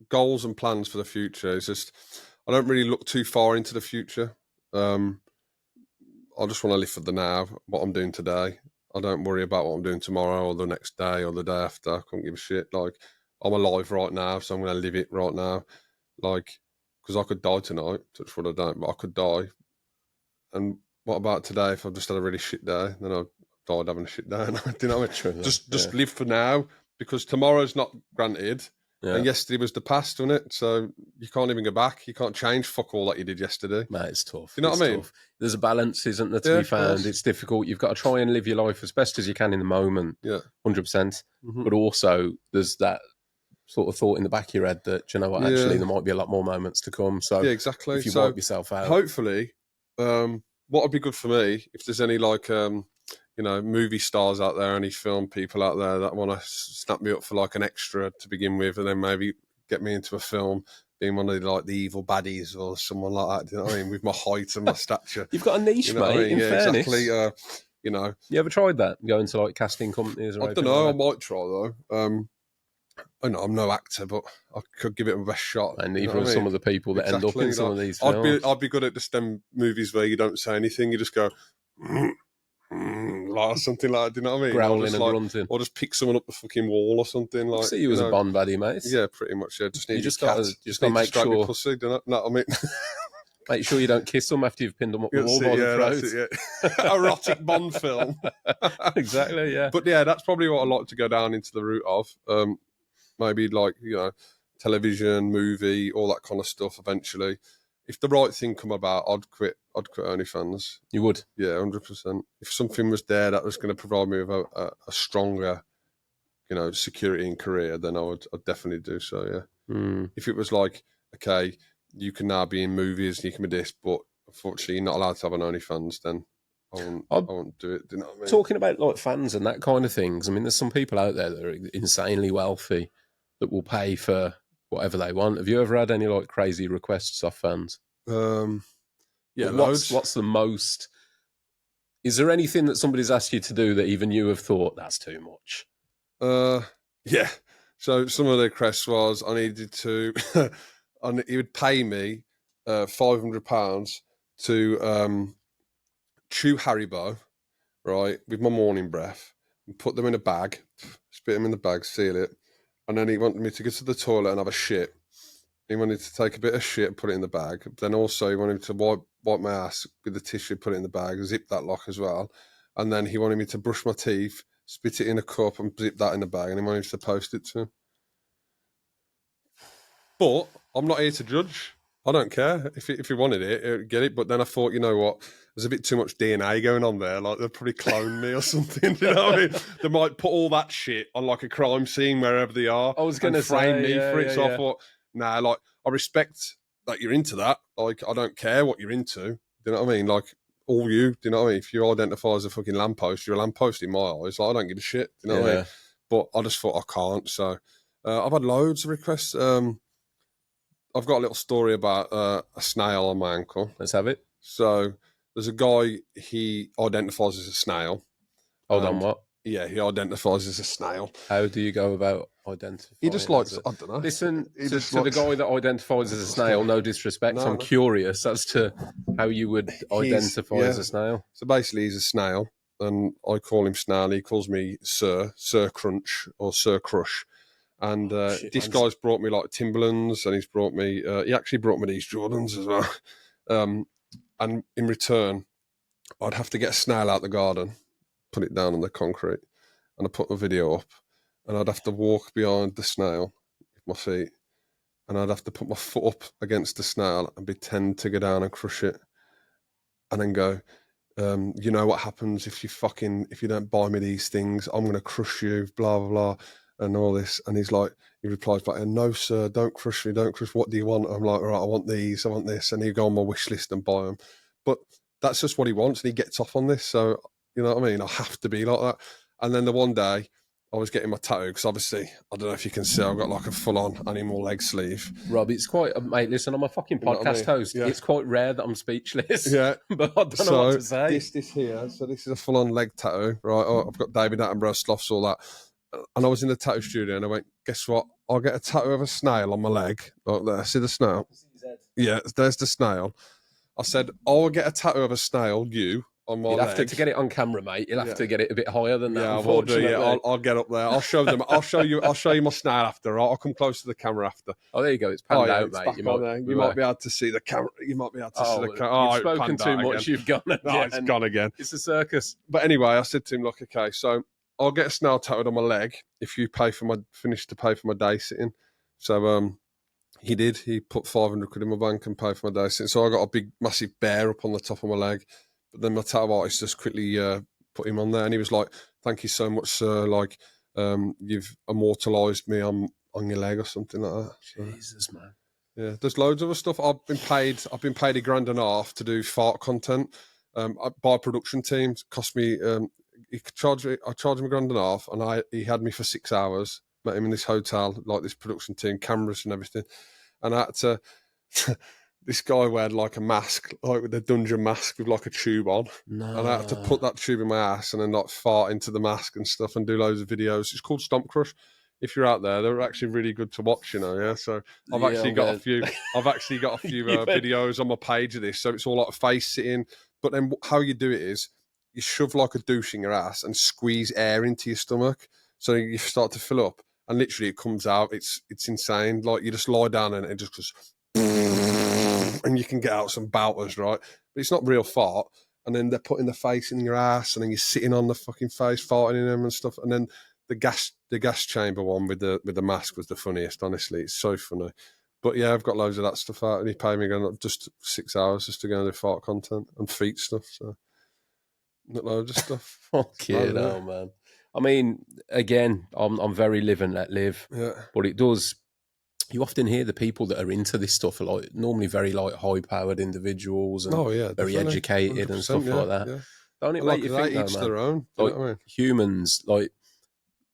goals and plans for the future is just I don't really look too far into the future. I just want to live for the now, what I'm doing today. I don't worry about what I'm doing tomorrow or the next day or the day after. I couldn't give a shit. Like, I'm alive right now, so I'm going to live it right now. Like, because I could die tonight. Touch wood, I don't, but I could die. And what about today if I've just had a really shit day? Then I've died having a shit day. Do you know what I mean? Just live for now, because tomorrow's not granted. Yeah. And yesterday was the past, wasn't it? So you can't even go back. You can't change fuck all that you did yesterday. Mate, it's tough. You know what I mean? Tough. There's a balance, isn't there, to be found? It's difficult. You've got to try and live your life as best as you can in the moment. Yeah. 100%. But also, there's that sort of thought in the back of your head that, do you know what, actually, there might be a lot more moments to come. So yeah, exactly. If you wipe yourself out. Hopefully, what would be good for me, if there's any like movie stars out there, any film people out there that want to snap me up for like an extra to begin with, and then maybe get me into a film, being one of the evil baddies or someone like that. Do you know what I mean? With my height and my stature, you've got a niche, mate. I mean? In fairness, exactly. You ever tried that? Going to like casting companies? Or I don't know. I might try though. I know I'm no actor, but I could give it my best shot. And neither are some of the people that end up in some of these films. I'd be good at just them movies where you don't say anything, you just go like something like that. Do you know what I mean? Growling and grunting, or just pick someone up the fucking wall or something. Like, see you as a Bond baddie, mate. Yeah, pretty much. Yeah, just need you just got to make sure. Pussy, do you know what I mean? Make sure you don't kiss them after you've pinned them up the wall by the throat. That's it, yeah. Erotic Bond film. Exactly, yeah. But yeah, that's probably what I'd like to go down into the route of. Maybe like, television, movie, all that kind of stuff eventually. If the right thing come about, I'd quit Onlyfans. You would? Yeah, 100%. If something was there that was going to provide me with a stronger, security and career, then I'd definitely do so, yeah. If it was like, okay, you can now be in movies, you can be this, but unfortunately you're not allowed to have an OnlyFans, then I won't do it. Do you know what I mean? Talking about like fans and that kind of things, I mean, there's some people out there that are insanely wealthy that will pay for whatever they want. Have you ever had any like crazy requests off fans? Yeah, what's the most? Is there anything that somebody's asked you to do that even you have thought that's too much? Yeah. So some of the requests was I needed to. He would pay me £500 to chew Haribo, right, with my morning breath, and put them in a bag, spit them in the bag, seal it, and then he wanted me to go to the toilet and have a shit. He wanted to take a bit of shit and put it in the bag. Then also he wanted me to wipe my ass with the tissue, put it in the bag, zip that lock as well. And then he wanted me to brush my teeth, spit it in a cup and zip that in the bag, and he wanted me to post it to him. But I'm not here to judge. I don't care. If he wanted it, get it. But then I thought, you know what? There's a bit too much DNA going on there. Like, they'll probably clone me or something. You know what I mean? They might put all that shit on like a crime scene wherever they are. I was going to frame me for it. So I thought, nah, like, I respect that you're into that. Like, I don't care what you're into. Do you know what I mean? Like, all you, do you know what I mean? If you identify as a fucking lamppost, you're a lamppost in my eyes. Like, I don't give a shit. Do you know what I mean? But I just thought I can't. So I've had loads of requests. I've got a little story about a snail on my ankle. Let's have it. So there's a guy, he identifies as a snail. Hold on, what? Yeah, he identifies as a snail. How do you go about identifying? He just likes, I don't know. Listen, to the guy that identifies as a snail, no disrespect, I'm curious as to how you would identify as a snail. So basically he's a snail, and I call him Snail. He calls me Sir Crunch or Sir Crush. And this guy's brought me like Timberlands, and he's brought me. He actually brought me these Jordans as well. And in return, I'd have to get a snail out the garden, put it down on the concrete, and I put my video up, and I'd have to walk behind the snail with my feet, and I'd have to put my foot up against the snail and pretend to go down and crush it, and then go, you know what happens if you don't buy me these things, I'm going to crush you, blah, blah, blah, and all this. And he replies back, no, sir, don't crush me, don't crush. What do you want? I'm like, all right, I want these, I want this. And he'd go on my wish list and buy them. But that's just what he wants. And he gets off on this. So, you know what I mean? I have to be like that. And then the one day, I was getting my tattoo because obviously, I don't know if you can see, I've got like a full-on animal leg sleeve. Rob, it's quite, mate, listen, I'm a fucking You know what I podcast mean? host. Yeah. It's quite rare that I'm speechless. Yeah. But I don't know what to say. This here. So this is a full-on leg tattoo, right? Oh, I've got David Attenborough sloths, all that. And I was in the tattoo studio and I went, guess what? I'll get a tattoo of a snail on my leg. Like there. See the snail? Yeah, there's the snail. I said, I'll get a tattoo of a snail, you, on my You'll leg. have to get it on camera, mate. You'll have to get it a bit higher than that. Yeah, I will do. Unfortunately, Yeah, I'll get up there. I'll show them. I'll show you my snail after. I'll come close to the camera after. oh, there you go. It's panned out, it's mate. back on there. You might be able to see the camera. You might be able to see the camera. You've spoken too much. Again. You've gone again. No, it's gone again. It's a circus. But anyway, I said to him, like, okay, so I'll get a snail tattooed on my leg if you finish to pay for my day sitting. So he did. He put 500 quid in my bank and paid for my day sitting. So I got a big, massive bear up on the top of my leg. But then my tattoo artist just quickly put him on there, and he was like, "Thank you so much, sir. Like, you've immortalised me on your leg or something like that." So, Jesus, man. yeah, there's loads of other stuff. I've been paid $1.50 to do fart content by a production team. It cost me. I charged him $1.50, and he had me for 6 hours. Met him in this hotel, like this production team, cameras and everything, and I had to. This guy wore like a mask, like with a dungeon mask with like a tube on. No. And I had to put that tube in my ass and then like fart into the mask and stuff and do loads of videos. It's called Stomp Crush. If you're out there, they're actually really good to watch, you know, yeah. So I've actually got a few videos on my page of this. So it's all like face sitting. But then how you do it is you shove like a douche in your ass and squeeze air into your stomach. So you start to fill up and literally it comes out. It's insane. Like you just lie down and it just goes and you can get out some bouters, right? But it's not real fart. And then they're putting the face in your ass, and then you're sitting on the fucking face, farting in them and stuff. And then the gas chamber one with the mask was the funniest. Honestly, it's so funny. But yeah, I've got loads of that stuff out, and he paid me just 6 hours just to go and do fart content and feet stuff. So not loads of stuff. Fucking hell, man. I mean, again, I'm very live and let live. Yeah. But it does. You often hear the people that are into this stuff are like normally very like high-powered individuals and very educated and stuff like that. Yeah. Don't it make you think, each their own? Like humans, like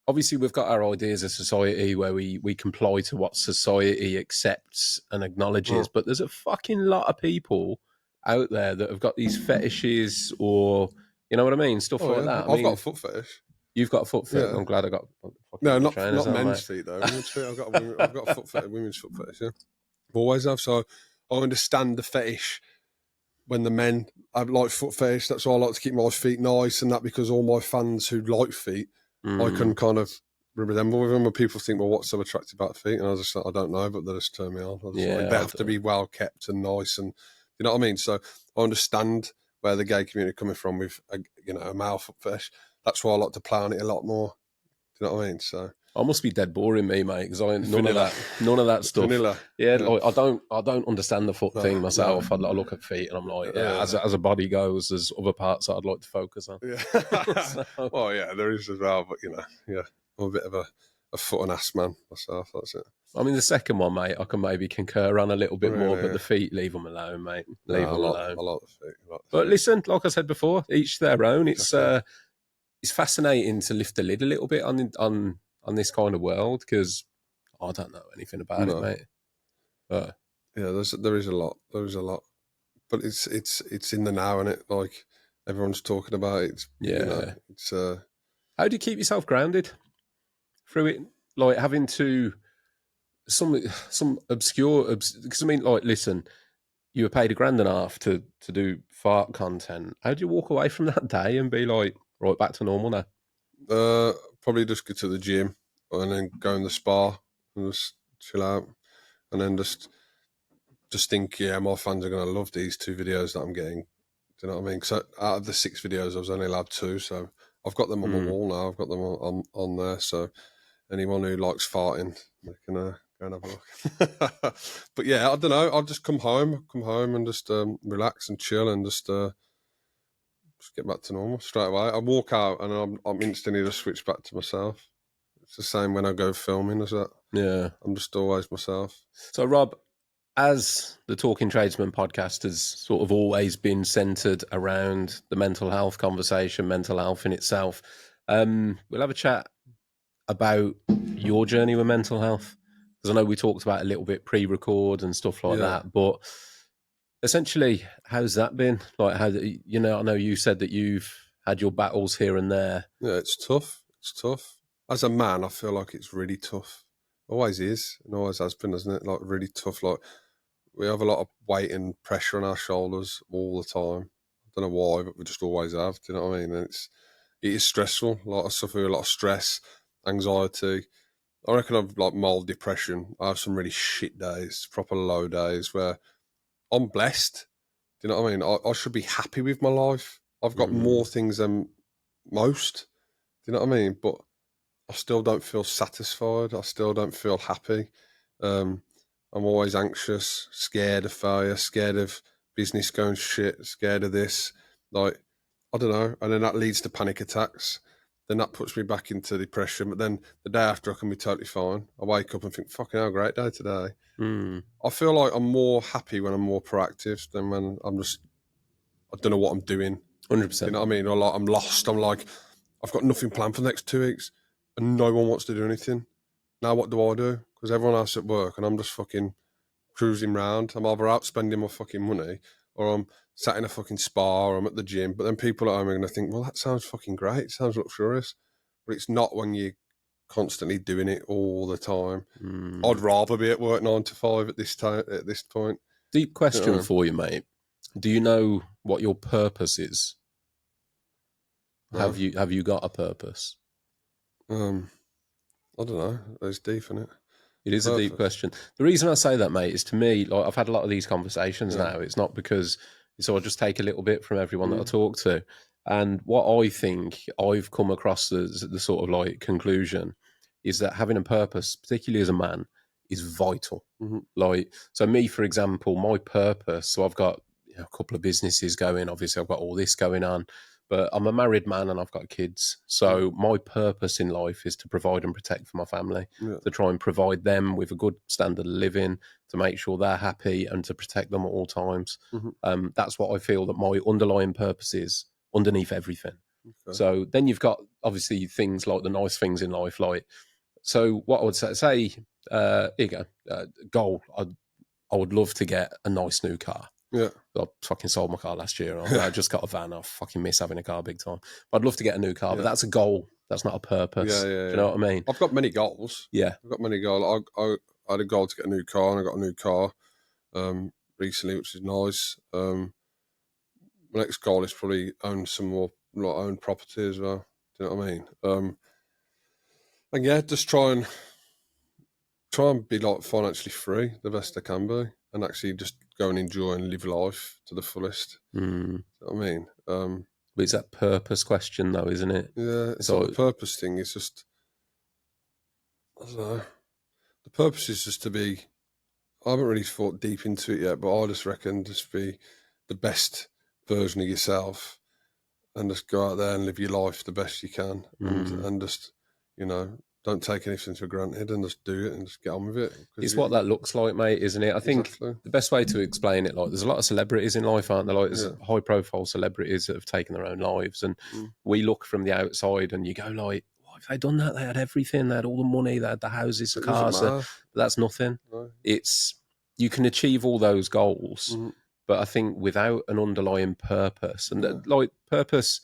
obviously we've got our ideas as society where we comply to what society accepts and acknowledges, but there's a fucking lot of people out there that have got these fetishes or you know what I mean, stuff like that. I've got a foot fetish. You've got a foot fetish. I'm glad I got. No, not men's feet though. Women's feet. I've got a foot fetish, women's foot fetish. Yeah, always have. So I understand the fetish when the men have like foot fetish. That's why I like to keep my feet nice and that because all my fans who like feet, I can kind of resemble with them. And people think, well, what's so attractive about feet? And I just, I don't know, but they just turn me on. They have to be well kept and nice, and you know what I mean. So I understand where the gay community coming from with a male foot fetish. That's why I like to play on it a lot more. Do you know what I mean? So I must be dead boring, me, mate, because I none of that stuff. Vanilla. Yeah, like, I don't understand the foot thing myself. I look at feet and I'm like, as a body goes, there's other parts that I'd like to focus on. Yeah. Well, yeah, there is as well, but I'm a bit of a foot and ass man myself. That's it. I mean, the second one, mate, I can maybe concur on a little bit more, but the feet, leave them alone, mate. Leave them alone. I like the feet. But listen, like I said before, each their own. It's fascinating to lift the lid a little bit on this kind of world because I don't know anything about it, mate. But yeah, there is a lot. There is a lot, but it's in the now, and it like everyone's talking about it. It's how do you keep yourself grounded through it? Like having to some obscure because I mean, like, listen, you were paid $1.50 to do fart content. How do you walk away from that day and be like, right, back to normal now? Probably just go to the gym and then go in the spa and just chill out, and then just think, my fans are going to love these 2 videos that I'm getting. Do you know what I mean? Because out of the 6 videos, I was only allowed 2, so I've got them on my wall now. I've got them on there, so anyone who likes farting, they can go and have a look. But yeah, I don't know. I'll just come home and just relax and chill and just just get back to normal straight away. I walk out and I'm instantly just switch back to myself. It's the same when I go filming as that. Yeah. I'm just always myself. So, Rob, as the Talking Tradesman podcast has sort of always been centered around the mental health conversation, mental health in itself, we'll have a chat about your journey with mental health. Because I know we talked about it a little bit pre-record and stuff like that, but essentially, how's that been? Like, I know you said that you've had your battles here and there. Yeah, it's tough. It's tough. As a man, I feel like it's really tough. Always is, and always has been, isn't it? Like really tough. Like we have a lot of weight and pressure on our shoulders all the time. I don't know why, but we just always have. Do you know what I mean? And it is stressful. Like I suffer a lot of stress, anxiety. I reckon I've like mild depression. I have some really shit days, proper low days where I'm blessed. Do you know what I mean? I should be happy with my life. I've got more things than most. Do you know what I mean? But I still don't feel satisfied. I still don't feel happy. I'm always anxious, scared of failure, scared of business going shit, scared of this. Like, I don't know. And then that leads to panic attacks. Then that puts me back into depression. But then the day after, I can be totally fine. I wake up and think, fucking hell, great day today. I feel like I'm more happy when I'm more proactive than when I don't know what I'm doing. 100%. You know what I mean? Or like I'm lost. I'm like, I've got nothing planned for the next 2 weeks and no one wants to do anything. Now what do I do? Because everyone else at work and I'm just fucking cruising round. I'm either out spending my fucking money or I'm sat in a fucking spa or I'm at the gym. But then people at home are going to think, well, that sounds fucking great. It sounds luxurious. But it's not when you're constantly doing it all the time. I'd rather be at work 9 to 5 at this time. At this point. Deep question for you, mate. Do you know what your purpose is? No. Have you got a purpose? I don't know. It's deep, isn't it? It is a deep question. The reason I say that, mate, is to me, like I've had a lot of these conversations now. It's not because, so I just take a little bit from everyone that I talk to. And what I think I've come across as the sort of like conclusion is that having a purpose, particularly as a man, is vital. Like, so me, for example, my purpose, so I've got a couple of businesses going, obviously I've got all this going on, but I'm a married man and I've got kids. So my purpose in life is to provide and protect for my family, to try and provide them with a good standard of living, to make sure they're happy and to protect them at all times. That's what I feel that my underlying purpose is underneath everything. So then you've got obviously things like the nice things in life, like, so what I would say, here you go, goal. I would love to get a nice new car. Yeah. I fucking sold my car last year. I just got a van. I fucking miss having a car big time. But I'd love to get a new car, but that's a goal. That's not a purpose. Do you know what I mean? I've got many goals. Yeah. I've got many goals. I had a goal to get a new car and I got a new car recently, which is nice. My next goal is probably own some more, like own property as well. Do you know what I mean? And yeah, just try and be like financially free the best I can be, and actually just go and enjoy and live life to the fullest. You know what I mean? But it's that purpose question, though, isn't it? Yeah, it's not the purpose thing. It's just, I don't know. The purpose is just to be. I haven't really thought deep into it yet, but I just reckon just be the best version of yourself, and just go out there and live your life the best you can, and just, you know, don't take anything for granted and just do it and just get on with it. It's what that looks like, mate, isn't it? I think the best way to explain it, like, there's a lot of celebrities in life, aren't there? Like, there's high-profile celebrities that have taken their own lives, and we look from the outside and you go, like, why have they done that? They had everything. They had all the money. They had the houses, the cars. But that's nothing. No. You can achieve all those goals, but I think without an underlying purpose, and like purpose,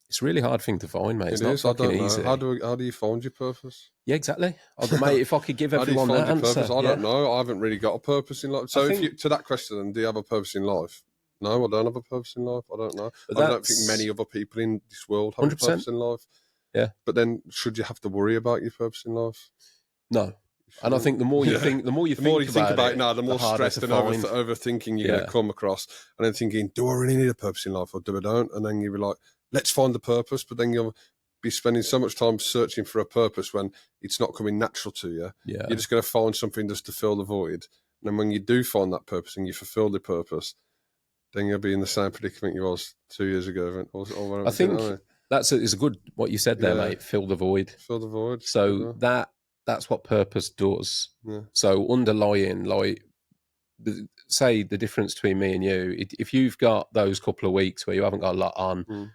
it's a really hard thing to find, mate. It's not fucking easy. How do you find your purpose? Yeah, exactly. Mate, if I could give everyone that answer. I don't know. I haven't really got a purpose in life. So if you, to that question, do you have a purpose in life? No, I don't have a purpose in life. I don't know. I don't think many other people in this world have 100%. A purpose in life. Yeah. But then should you have to worry about your purpose in life? No. And I think the more you think, the more you think about it, the more stressed and overthinking you're going to come across, and then thinking, do I really need a purpose in life or do I don't? And then you'll be like, let's find the purpose, but then you'll be spending so much time searching for a purpose when it's not coming natural to you. Yeah. You're just going to find something just to fill the void. And then when you do find that purpose and you fulfill the purpose, then you'll be in the same predicament you was 2 years ago. Or I whatever, do you know what I think mean? is a good what you said there, Yeah, mate. Fill the void. fill the void. So that's what purpose does. Yeah, So underlying, like, say the difference between me and you, if you've got those couple of weeks where you haven't got a lot on,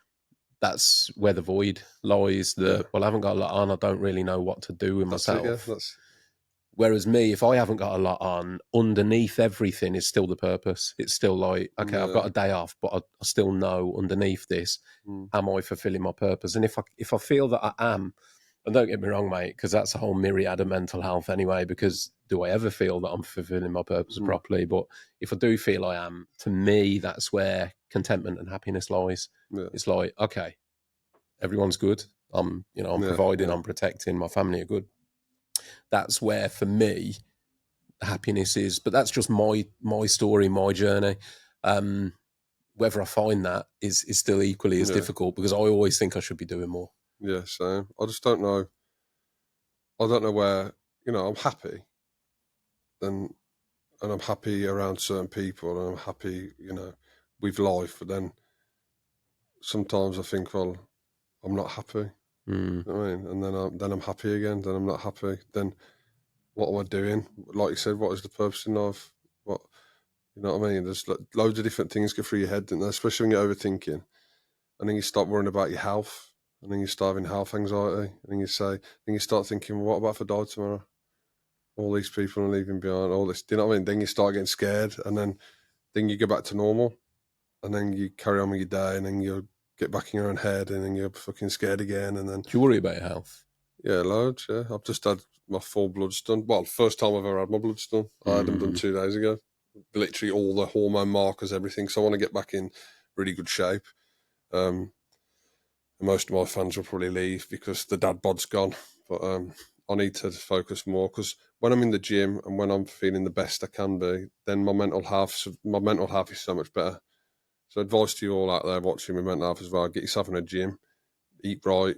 that's where the void lies. yeah, Well, I haven't got a lot on. I don't really know what to do with that's it. Yeah, myself. that's Whereas me, if I haven't got a lot on, underneath everything is still the purpose. It's still like, okay, I've got a day off, but I still know underneath this, am I fulfilling my purpose? And if I feel that I am, and don't get me wrong, mate, because that's a whole myriad of mental health anyway, because do I ever feel that I'm fulfilling my purpose properly? But if I do feel I am, to me, that's where contentment and happiness lies. yeah, It's like, okay, everyone's good. I'm providing, I'm protecting, my family are good. That's where, for me, happiness is. But that's just my story, my journey. Whether I find that is still equally as difficult, because I always think I should be doing more. Yeah, same. I just don't know. I don't know where, I'm happy and I'm happy around certain people and I'm happy, with life. But then sometimes I think, well, I'm not happy. You know what I mean? And then I'm happy again. Then I'm not happy. Then what am I doing? Like you said, what is the purpose in life? What You know what I mean? There's loads of different things go through your head, and especially when you're overthinking, and then you start worrying about your health, and then you start having health anxiety, and then you start thinking, well, what about if I die tomorrow? All these people are leaving behind, all this. Do you know what I mean? Then you start getting scared, and then you go back to normal, and then you carry on with your day, and then you get back in your own head, and then you're fucking scared again, and then Do you worry about your health? yeah, loads. Yeah, I've just had my 4 bloods done. Well, first time I've ever had my bloods done. I had them done 2 days ago. Literally all the hormone markers, everything. So I want to get back in really good shape. Most of my fans will probably leave because the dad bod's gone. But I need to focus more, because when I'm in the gym and when I'm feeling the best I can be, then my mental health is so much better. So advice to you all out there watching with mental health as well: get yourself in a gym, eat right,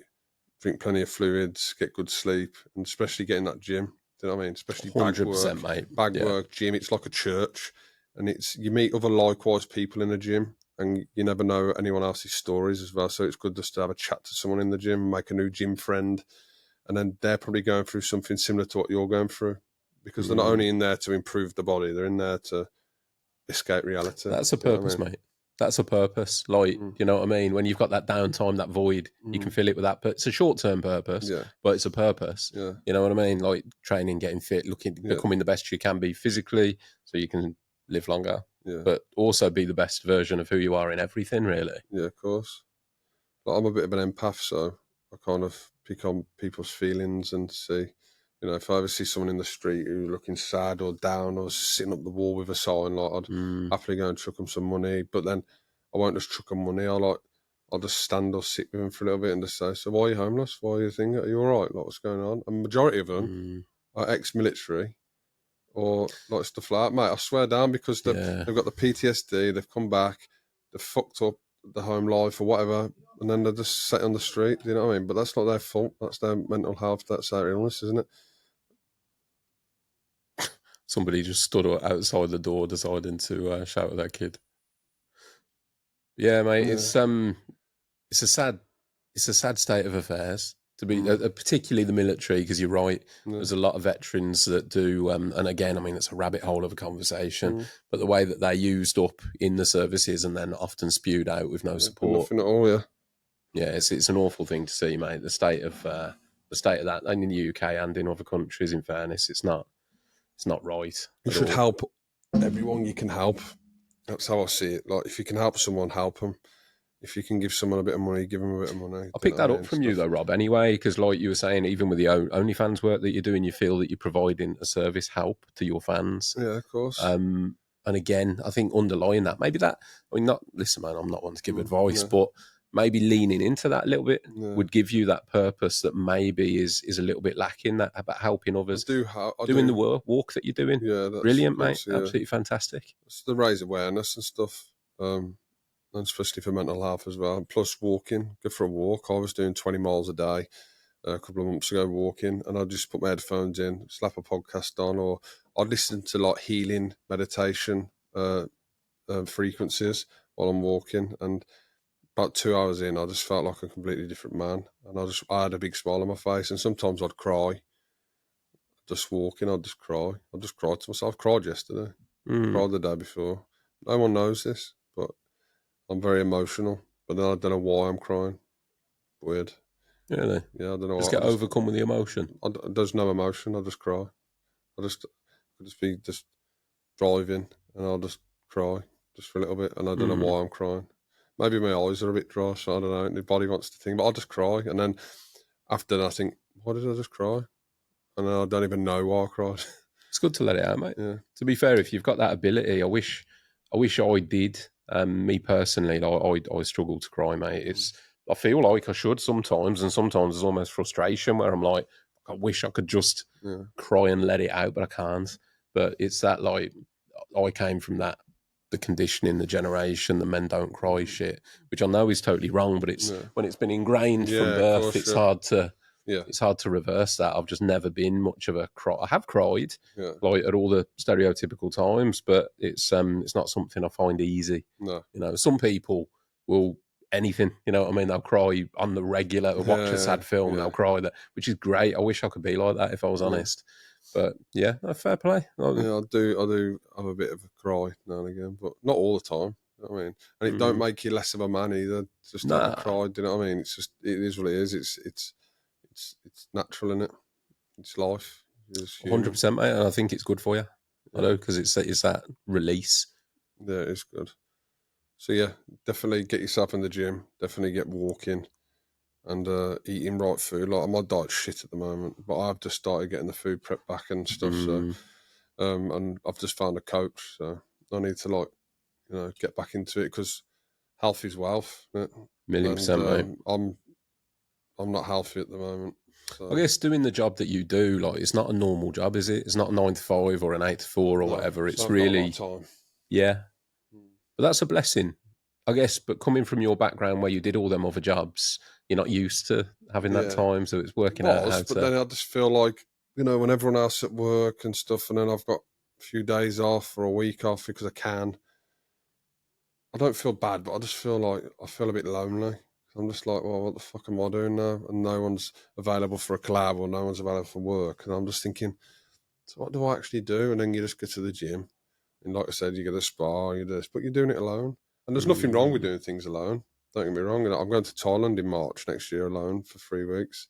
drink plenty of fluids, get good sleep, and especially get in that gym. Do you know what I mean? Especially bag 100%, work, mate. gym. It's like a church, and you meet other likewise people in the gym, and you never know anyone else's stories as well. So it's good just to have a chat to someone in the gym, make a new gym friend, and then they're probably going through something similar to what you're going through, because they're not only in there to improve the body, they're in there to escape reality. That's a Do you know what I purpose, mean? mate. That's a purpose. Like, you know what I mean? When you've got that downtime, that void, you can fill it with that. But it's a short-term purpose, Yeah, but it's a purpose. yeah, You know what I mean? Like training, getting fit, yeah, becoming the best you can be physically, so you can live longer, yeah, but also be the best version of who you are in everything, really. yeah. Of course. Like, I'm a bit of an empath, so I kind of pick on people's feelings and see, if I ever see someone in the street who's looking sad or down or sitting up the wall with a sign, like, I'd happily go and chuck them some money. But then I won't just chuck them money. I'll just stand or sit with them for a little bit and just say, "So why are you homeless? Why are you thinking? Are you all right? Like, what's going on?" And majority of them are ex-military or like stuff like that, mate. I swear down, because Yeah. they've got the PTSD, they've come back, they've fucked up the home life or whatever, and then they're just sat on the street. Do you know what I mean? But that's not their fault. That's their mental health. That's their illness, isn't it? Somebody just stood outside the door deciding to shout at that kid. Yeah, mate. Yeah. It's a sad state of affairs to be, Mm. particularly the military, because you're right. Yeah. There's a lot of veterans that do, and again, I mean, it's a rabbit hole of a conversation. Mm. But the way that they're used up in the services and then often spewed out with no Yeah. support, Nothing at all. Yeah. yeah, it's an awful thing to see, mate. The state of that, and in the UK and in other countries. In fairness, it's not right You at should all. help everyone you can help. That's how I see it. Like, if you can help someone, help them. If you can give someone a bit of money, give them a bit of money. I Do you picked know what that I up mean? from you though, Rob, anyway, because like you were saying, even with the OnlyFans work that you're doing, you feel that you're providing a service help to your fans. Yeah, of course. And again, I think underlying that, maybe that, I mean, not, listen, man, I'm not one to give advice, No. but maybe leaning into that a little bit Yeah. would give you that purpose that maybe is a little bit lacking, that about helping others, I doing do. the walk that you're doing. Yeah, Brilliant, mate. that's yeah. Absolutely fantastic. It's the raise awareness and stuff, and especially for mental health as well. Plus walking, go for a walk. I was doing 20 miles a day a couple of months ago walking, and I'd just put my headphones in, slap a podcast on, or I'd listen to like healing meditation frequencies while I'm walking. And about 2 hours in, I just felt like a completely different man. And I had a big smile on my face. And sometimes I'd cry. Just walking, I'd just cry. I'd just cry to myself. I cried yesterday. Cried the day before. No one knows this, but I'm very emotional. But then I don't know why I'm crying. Weird. Really? Yeah, I don't know Just why. get overcome with the emotion. There's no emotion. I just cry. I could just be just driving and I'll just cry just for a little bit, and I don't know why I'm crying. Maybe my eyes are a bit dry, so I don't know. The body wants to think, but I'll just cry, and then after that, I think, why did I just cry? And then I don't even know why I cried. It's good to let it out, mate. Yeah. To be fair, if you've got that ability, I wish I did. Me personally, I struggle to cry, mate. I feel like I should sometimes, and sometimes there's almost frustration where I'm like, I wish I could just cry and let it out, but I can't. But it's that, like, I came from that, the conditioning, the generation, the men don't cry shit, which I know is totally wrong, but it's when it's been ingrained from Yeah, of birth, course, it's hard to Yeah. it's hard to reverse that. I've just never been much of a cry. I have cried, Yeah. like at all the stereotypical times, but it's not something I find easy. No. You know, some people will anything. You know what I mean? They'll cry on the regular. Or watch a sad film, yeah. they'll cry. That, which is great. I wish I could be like that if I was honest. But yeah, no, fair play. Yeah, I do have a bit of a cry now and again, but not all the time. You know what I mean? And it don't make you less of a man either. Just have a Nah. cry. Do you know what I mean? It's just, it is what it is. It's natural, isn't it? It's life. It's human. 100%, mate. And I think it's good for you. I know, because it's that release. Yeah, it's good. So yeah, definitely get yourself in the gym. Definitely get walking and eating right food. Like, my diet's shit at the moment, but I've just started getting the food prep back and stuff. So, and I've just found a coach. So I need to, like, get back into it, because health is wealth. Isn't it? 1,000,000%, mate. I'm not healthy at the moment. So. I guess doing the job that you do, like, it's not a normal job, is it? It's not a 9 to 5 or an 8 to 4 or whatever. It's really, time. yeah. But that's a blessing, I guess. But coming from your background where you did all them other jobs, you're not used to having that time, so it's working out how to. But then I just feel like, when everyone else at work and stuff, and then I've got a few days off or a week off because I can. I don't feel bad, but I just feel like I feel a bit lonely. I'm just like, well, what the fuck am I doing now? And no one's available for a collab, or no one's available for work. And I'm just thinking, so what do I actually do? And then you just go to the gym. And like I said, you get a spa, you do this, but you're doing it alone. And there's nothing wrong with doing things alone. Don't get me wrong. I'm going to Thailand in March next year alone for 3 weeks.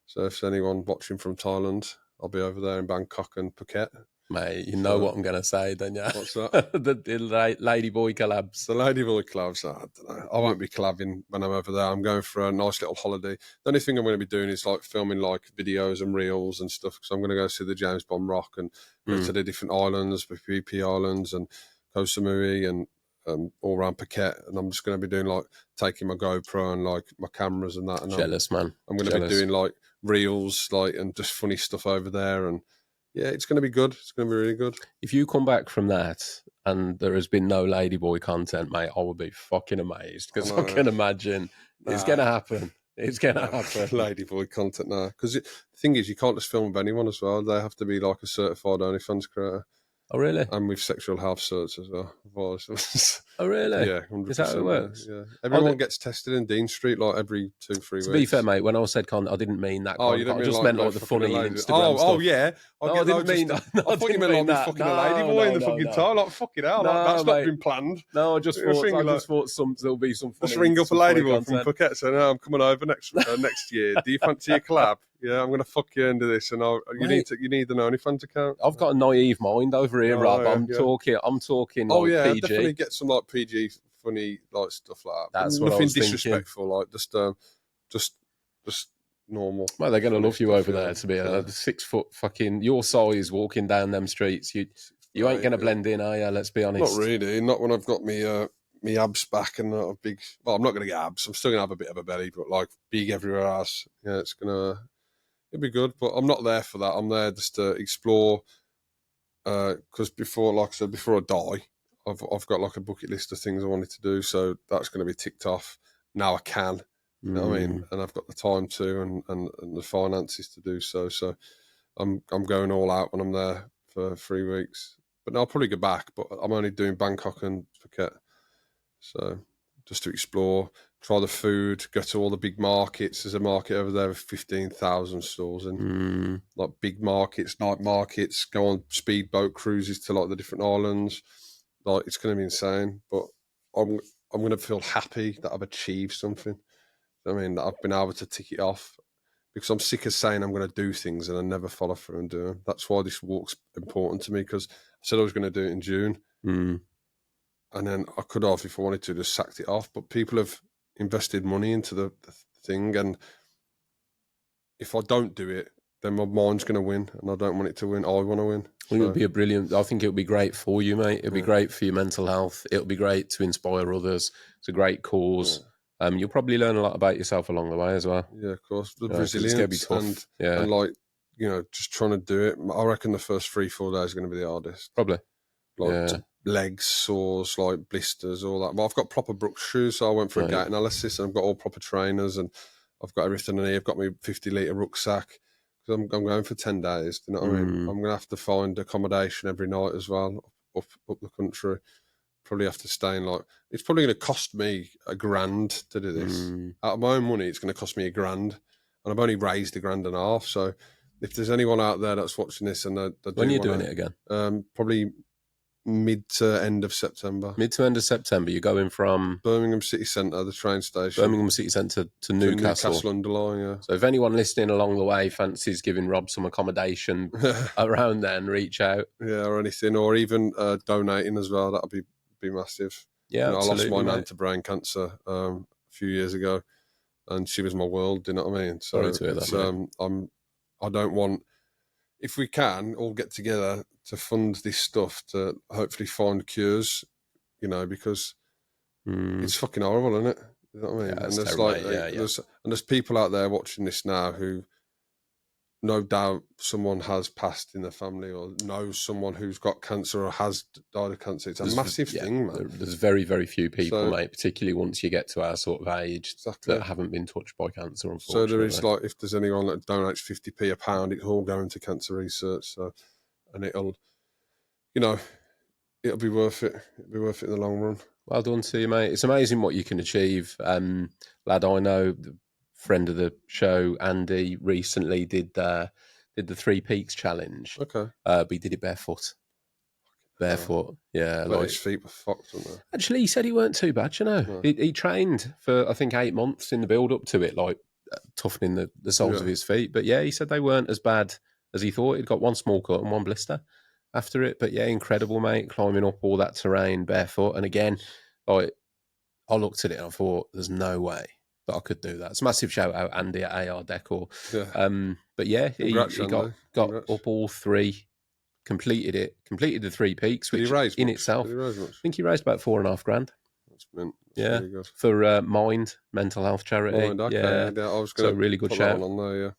So if there's anyone watching from Thailand, I'll be over there in Bangkok and Phuket. Mate, you know what I'm going to say, don't you? What's that? the Ladyboy collabs. The Ladyboy collabs, I don't know. I won't be collabing when I'm over there. I'm going for a nice little holiday. The only thing I'm going to be doing is like filming like videos and reels and stuff, because I'm going to go see the James Bond Rock and go to the different islands, BP Islands and Koh Samui and all around Phuket. And I'm just going to be doing like taking my GoPro and like my cameras and that. And Jealous, man. I'm going to be doing like reels, like, and just funny stuff over there. And yeah, it's going to be good. It's going to be really good. If you come back from that and there has been no Ladyboy content, mate, I would be fucking amazed, because I can imagine it's going to happen. It's going to happen. Ladyboy content now. Because the thing is, you can't just film with anyone as well. They have to be like a certified OnlyFans creator. Oh, really? And with sexual health certs as well. Oh, really? Yeah, 100%. Is that how it works? Yeah. Everyone gets tested in Dean Street like every 2-3 weeks. To be fair, mate, when I said I didn't mean that. Oh, you didn't I mean just like, meant like the funny Instagram stuff. Oh, yeah. I didn't mean that. I thought you meant like me fucking a ladyboy in the fucking tie. Like, fucking hell. No, that's not been planned. No, I just thought there'll be some funny. Just ring up a ladyboy from Phuket, say, no, I'm coming over next year. Do you fancy a collab? Yeah, I'm going to fuck you into this, and you need an OnlyFans account. I've got a naive mind over here, Rob. I'm talking. Oh, like, yeah, PG. definitely get some like PG funny like stuff like that. That's what nothing I was disrespectful, thinking. like just normal. Well, they're going to love you over there to be a 6 foot fucking your size walking down them streets. You ain't going to blend in, are you? Let's be honest. Not really. Not when I've got me abs back and a big. Well, I'm not going to get abs. I'm still going to have a bit of a belly, but like big everywhere else. Yeah, it'll be good. But I'm not there for that. I'm there just to explore. Because before, like I said, before I die, I've got like a bucket list of things I wanted to do. So that's going to be ticked off. Now I can. You know what I mean? And I've got the time to and the finances to do so. So I'm going all out when I'm there for 3 weeks. But I'll probably go back. But I'm only doing Bangkok and Phuket, so just to explore, try the food, go to all the big markets. There's a market over there with 15,000 stalls in, like big markets, night markets. Go on speedboat cruises to like the different islands. Like it's going to be insane. But I'm going to feel happy that I've achieved something. I mean, that I've been able to tick it off, because I'm sick of saying I'm going to do things and I never follow through and do them. That's why this walk's important to me, because I said I was going to do it in June. And then I could have, if I wanted to, just sacked it off. But people have invested money into the thing. And if I don't do it, then my mind's going to win. And I don't want it to win. I want to win. Well, it would be I think it would be great for you, mate. It'd be great for your mental health. It'll be great to inspire others. It's a great cause. You'll probably learn a lot about yourself along the way as well. Yeah, of course. The It's going to be tough. and like, just trying to do it. I reckon the first 3-4 days are going to be the hardest. Probably. Like legs, sores, like blisters, all that. But I've got proper Brooks shoes, so I went for a gait analysis, and I've got all proper trainers, and I've got everything in here. I've got my 50-litre rucksack, because I'm going for 10 days. Do you know what I mean? I'm going to have to find accommodation every night as well, up the country. Probably have to stay in, like, it's probably going to cost me $1,000 to do this. Out of my own money, it's going to cost me $1,000, and I've only raised $1,500. So if there's anyone out there that's watching this and they when are you doing it again? Probably mid to end of September. Mid to end of September. You're going from Birmingham City Centre, the train station. Birmingham City Centre to Newcastle. Newcastle Underline, yeah. So if anyone listening along the way fancies giving Rob some accommodation around then, reach out. Yeah, or anything, or even donating as well. That'd be massive. Yeah, I lost my nan mate. to brain cancer a few years ago, and she was my world. Do you know what I mean? So Sorry to hear that, I don't want. If we can all get together to fund this stuff to hopefully find cures, because it's fucking horrible, isn't it? You know what I mean? Yeah, and there's terrible, there's people out there watching this now who, no doubt, someone has passed in their family or knows someone who's got cancer or has died of cancer. It's a massive thing, man. There's very, very few people, mate, particularly once you get to our sort of age, that haven't been touched by cancer, unfortunately. So there is, like, if there's anyone that donates 50p a pound, it's all going to cancer research. So, and it'll be worth it. It'll be worth it in the long run. Well done to you, mate. It's amazing what you can achieve. Lad, I know, the friend of the show, Andy, recently did the 3 Peaks challenge. Okay. But he did it barefoot. Yeah. But his feet were fucked, weren't they? Actually, he said he weren't too bad, No. He trained for, I think, 8 months in the build-up to it, like toughening the soles of his feet. But yeah, he said they weren't as bad as he thought. He'd got one small cut and one blister after it. But yeah, incredible, mate, climbing up all that terrain barefoot. And again, like, I looked at it and I thought, there's no way that I could do that. It's a massive shout out, Andy at AR Decor. Yeah. But yeah, he got up all 3, completed the 3 Peaks, which in itself, I think he raised about $4,500. That's really good. For Mind mental health charity. Mind, okay. Yeah, I was going to really good shout on there, yeah.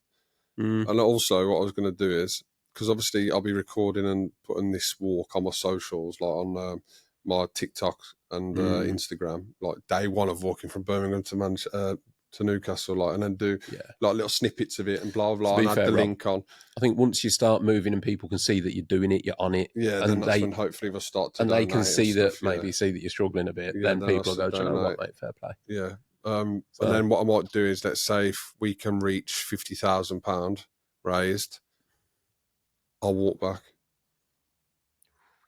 And also, what I was going to do is, because obviously I'll be recording and putting this walk on my socials, like on my TikTok and Instagram, like day one of walking from Birmingham to Newcastle, like, and then do like little snippets of it and blah blah, and add the link on. I think once you start moving and people can see that you're doing it, you're on it. Yeah, and then that's when hopefully they'll start to. And they can see that see that you're struggling a bit. Yeah, then people will go, do you know what, mate? Fair play. Yeah. And then what I might do is, let's say if we can reach £50,000 raised, I'll walk back.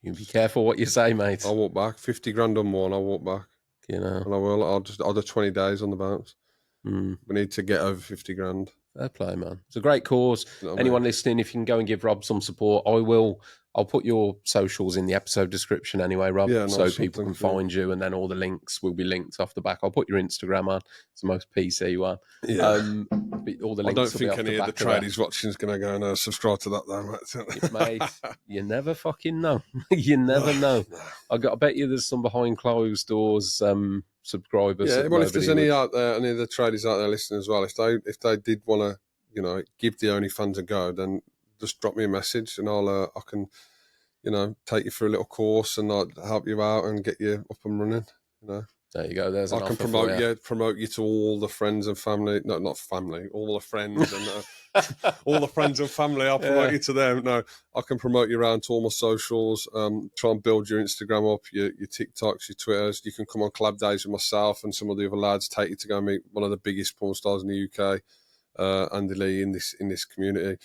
You be careful what you say, mate. I'll walk back. 50 grand or more, and I'll walk back. And I will. I'll do 20 days on the bounce. We need to get over 50 grand. Fair play, man. It's a great cause. Anyone listening, if you can go and give Rob some support, I'll put your socials in the episode description anyway, Rob, so people can find you, and then all the links will be linked off the back. I'll put your Instagram on. It's the most PC one. Yeah. All the links. I don't think any of the tradies watching is going to go and subscribe to that, though, mate. You never fucking know. You never know. I bet you there's some behind closed doors subscribers. Yeah, well, if there's any out there, any of the tradies out there listening as well, if they did want to, give the Onlyfans a go, then just drop me a message and I can, take you through a little course and I'll help you out and get you up and running. There you go. There's an I can offer for you. promote you to all the friends and family. No, not family. All the friends and all the friends and family. I'll promote you to them. No, I can promote you around to all my socials. Try and build your Instagram up, your TikToks, your Twitters. You can come on collab days with myself and some of the other lads. Take you to go meet one of the biggest porn stars in the UK, Andy Lee, in this community.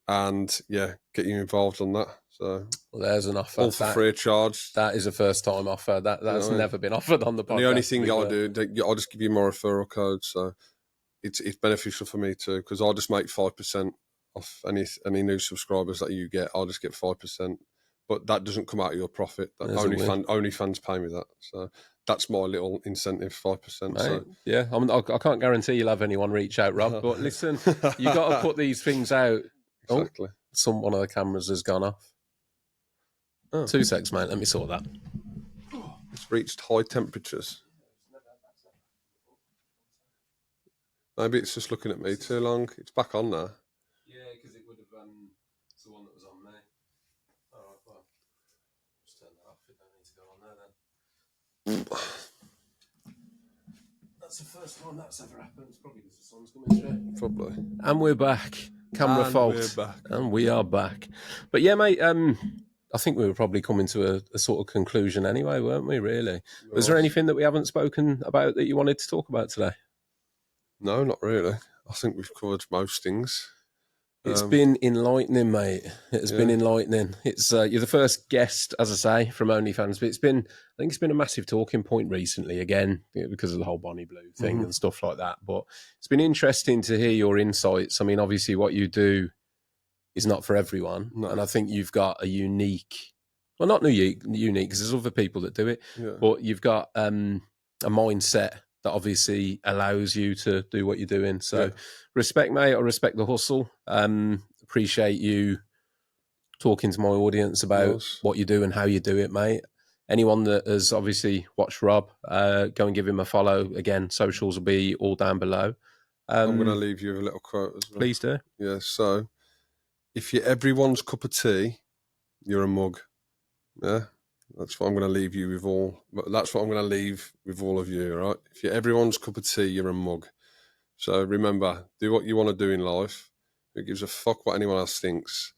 And yeah, get you involved on that. So Well, there's an offer. all for free of charge. That is a first time offer. That's never been offered on the podcast. And the only thing I'll do, I'll just give you my referral code. So it's beneficial for me too, because I'll just make 5% off any new subscribers that you get. I'll just get 5%, but that doesn't come out of your profit. That OnlyFans pay me that. So that's my little incentive, 5%. So yeah, I can't guarantee you'll have anyone reach out, Rob. But listen, you got to put these things out. Exactly. One of the cameras has gone off. 2 seconds, mate. Let me sort that. It's reached high temperatures. Maybe it's just looking at me too long. It's back on now. Yeah, because it would have it's the one that was on there. All right, well, just turn that off. It don't need to go on there then. That's the first time that's ever happened. It's probably because the sun's coming straight. Probably. And we're back. Camera fault. We're back. And we are back. But yeah, mate, I think we were probably coming to a sort of conclusion anyway, weren't we, really? Was there anything that we haven't spoken about that you wanted to talk about today? No, not really. I think we've covered most things. It's been enlightening, mate. It has been enlightening. It's you're the first guest, as I say, from OnlyFans, but I think it's been a massive talking point recently, again, because of the whole Bonnie Blue thing and stuff like that. But it's been interesting to hear your insights. I mean, obviously, what you do is not for everyone, and I think you've got a unique, well, not unique, because there's other people that do it, but you've got a mindset that obviously allows you to do what you're doing. So respect, mate. I respect the hustle. Appreciate you talking to my audience about what you do and how you do it, mate. Anyone that has obviously watched Rob, go and give him a follow. Again, socials will be all down below. I'm going to leave you with a little quote as well. Please do. Yeah, so if you're everyone's cup of tea, you're a mug. Yeah? That's what I'm going to leave you with all. That's what I'm going to leave with all of you, right? If you're everyone's cup of tea, you're a mug. So remember, do what you want to do in life. Who gives a fuck what anyone else thinks,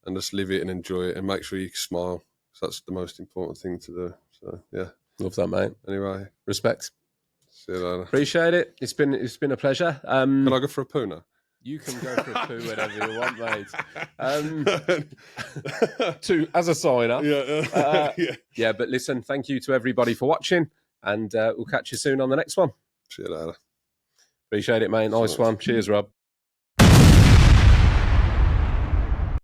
and just live it and enjoy it, and make sure you smile. So that's the most important thing to do. So yeah, love that, mate. Anyway, respect. See you later. Appreciate it. It's been a pleasure. Can I go for a poo now? You can go for a poo whenever you want, mate. As a sign-off. Yeah, but listen, thank you to everybody for watching, and we'll catch you soon on the next one. See you later. Appreciate it, mate. Nice one. Cheers, Rob.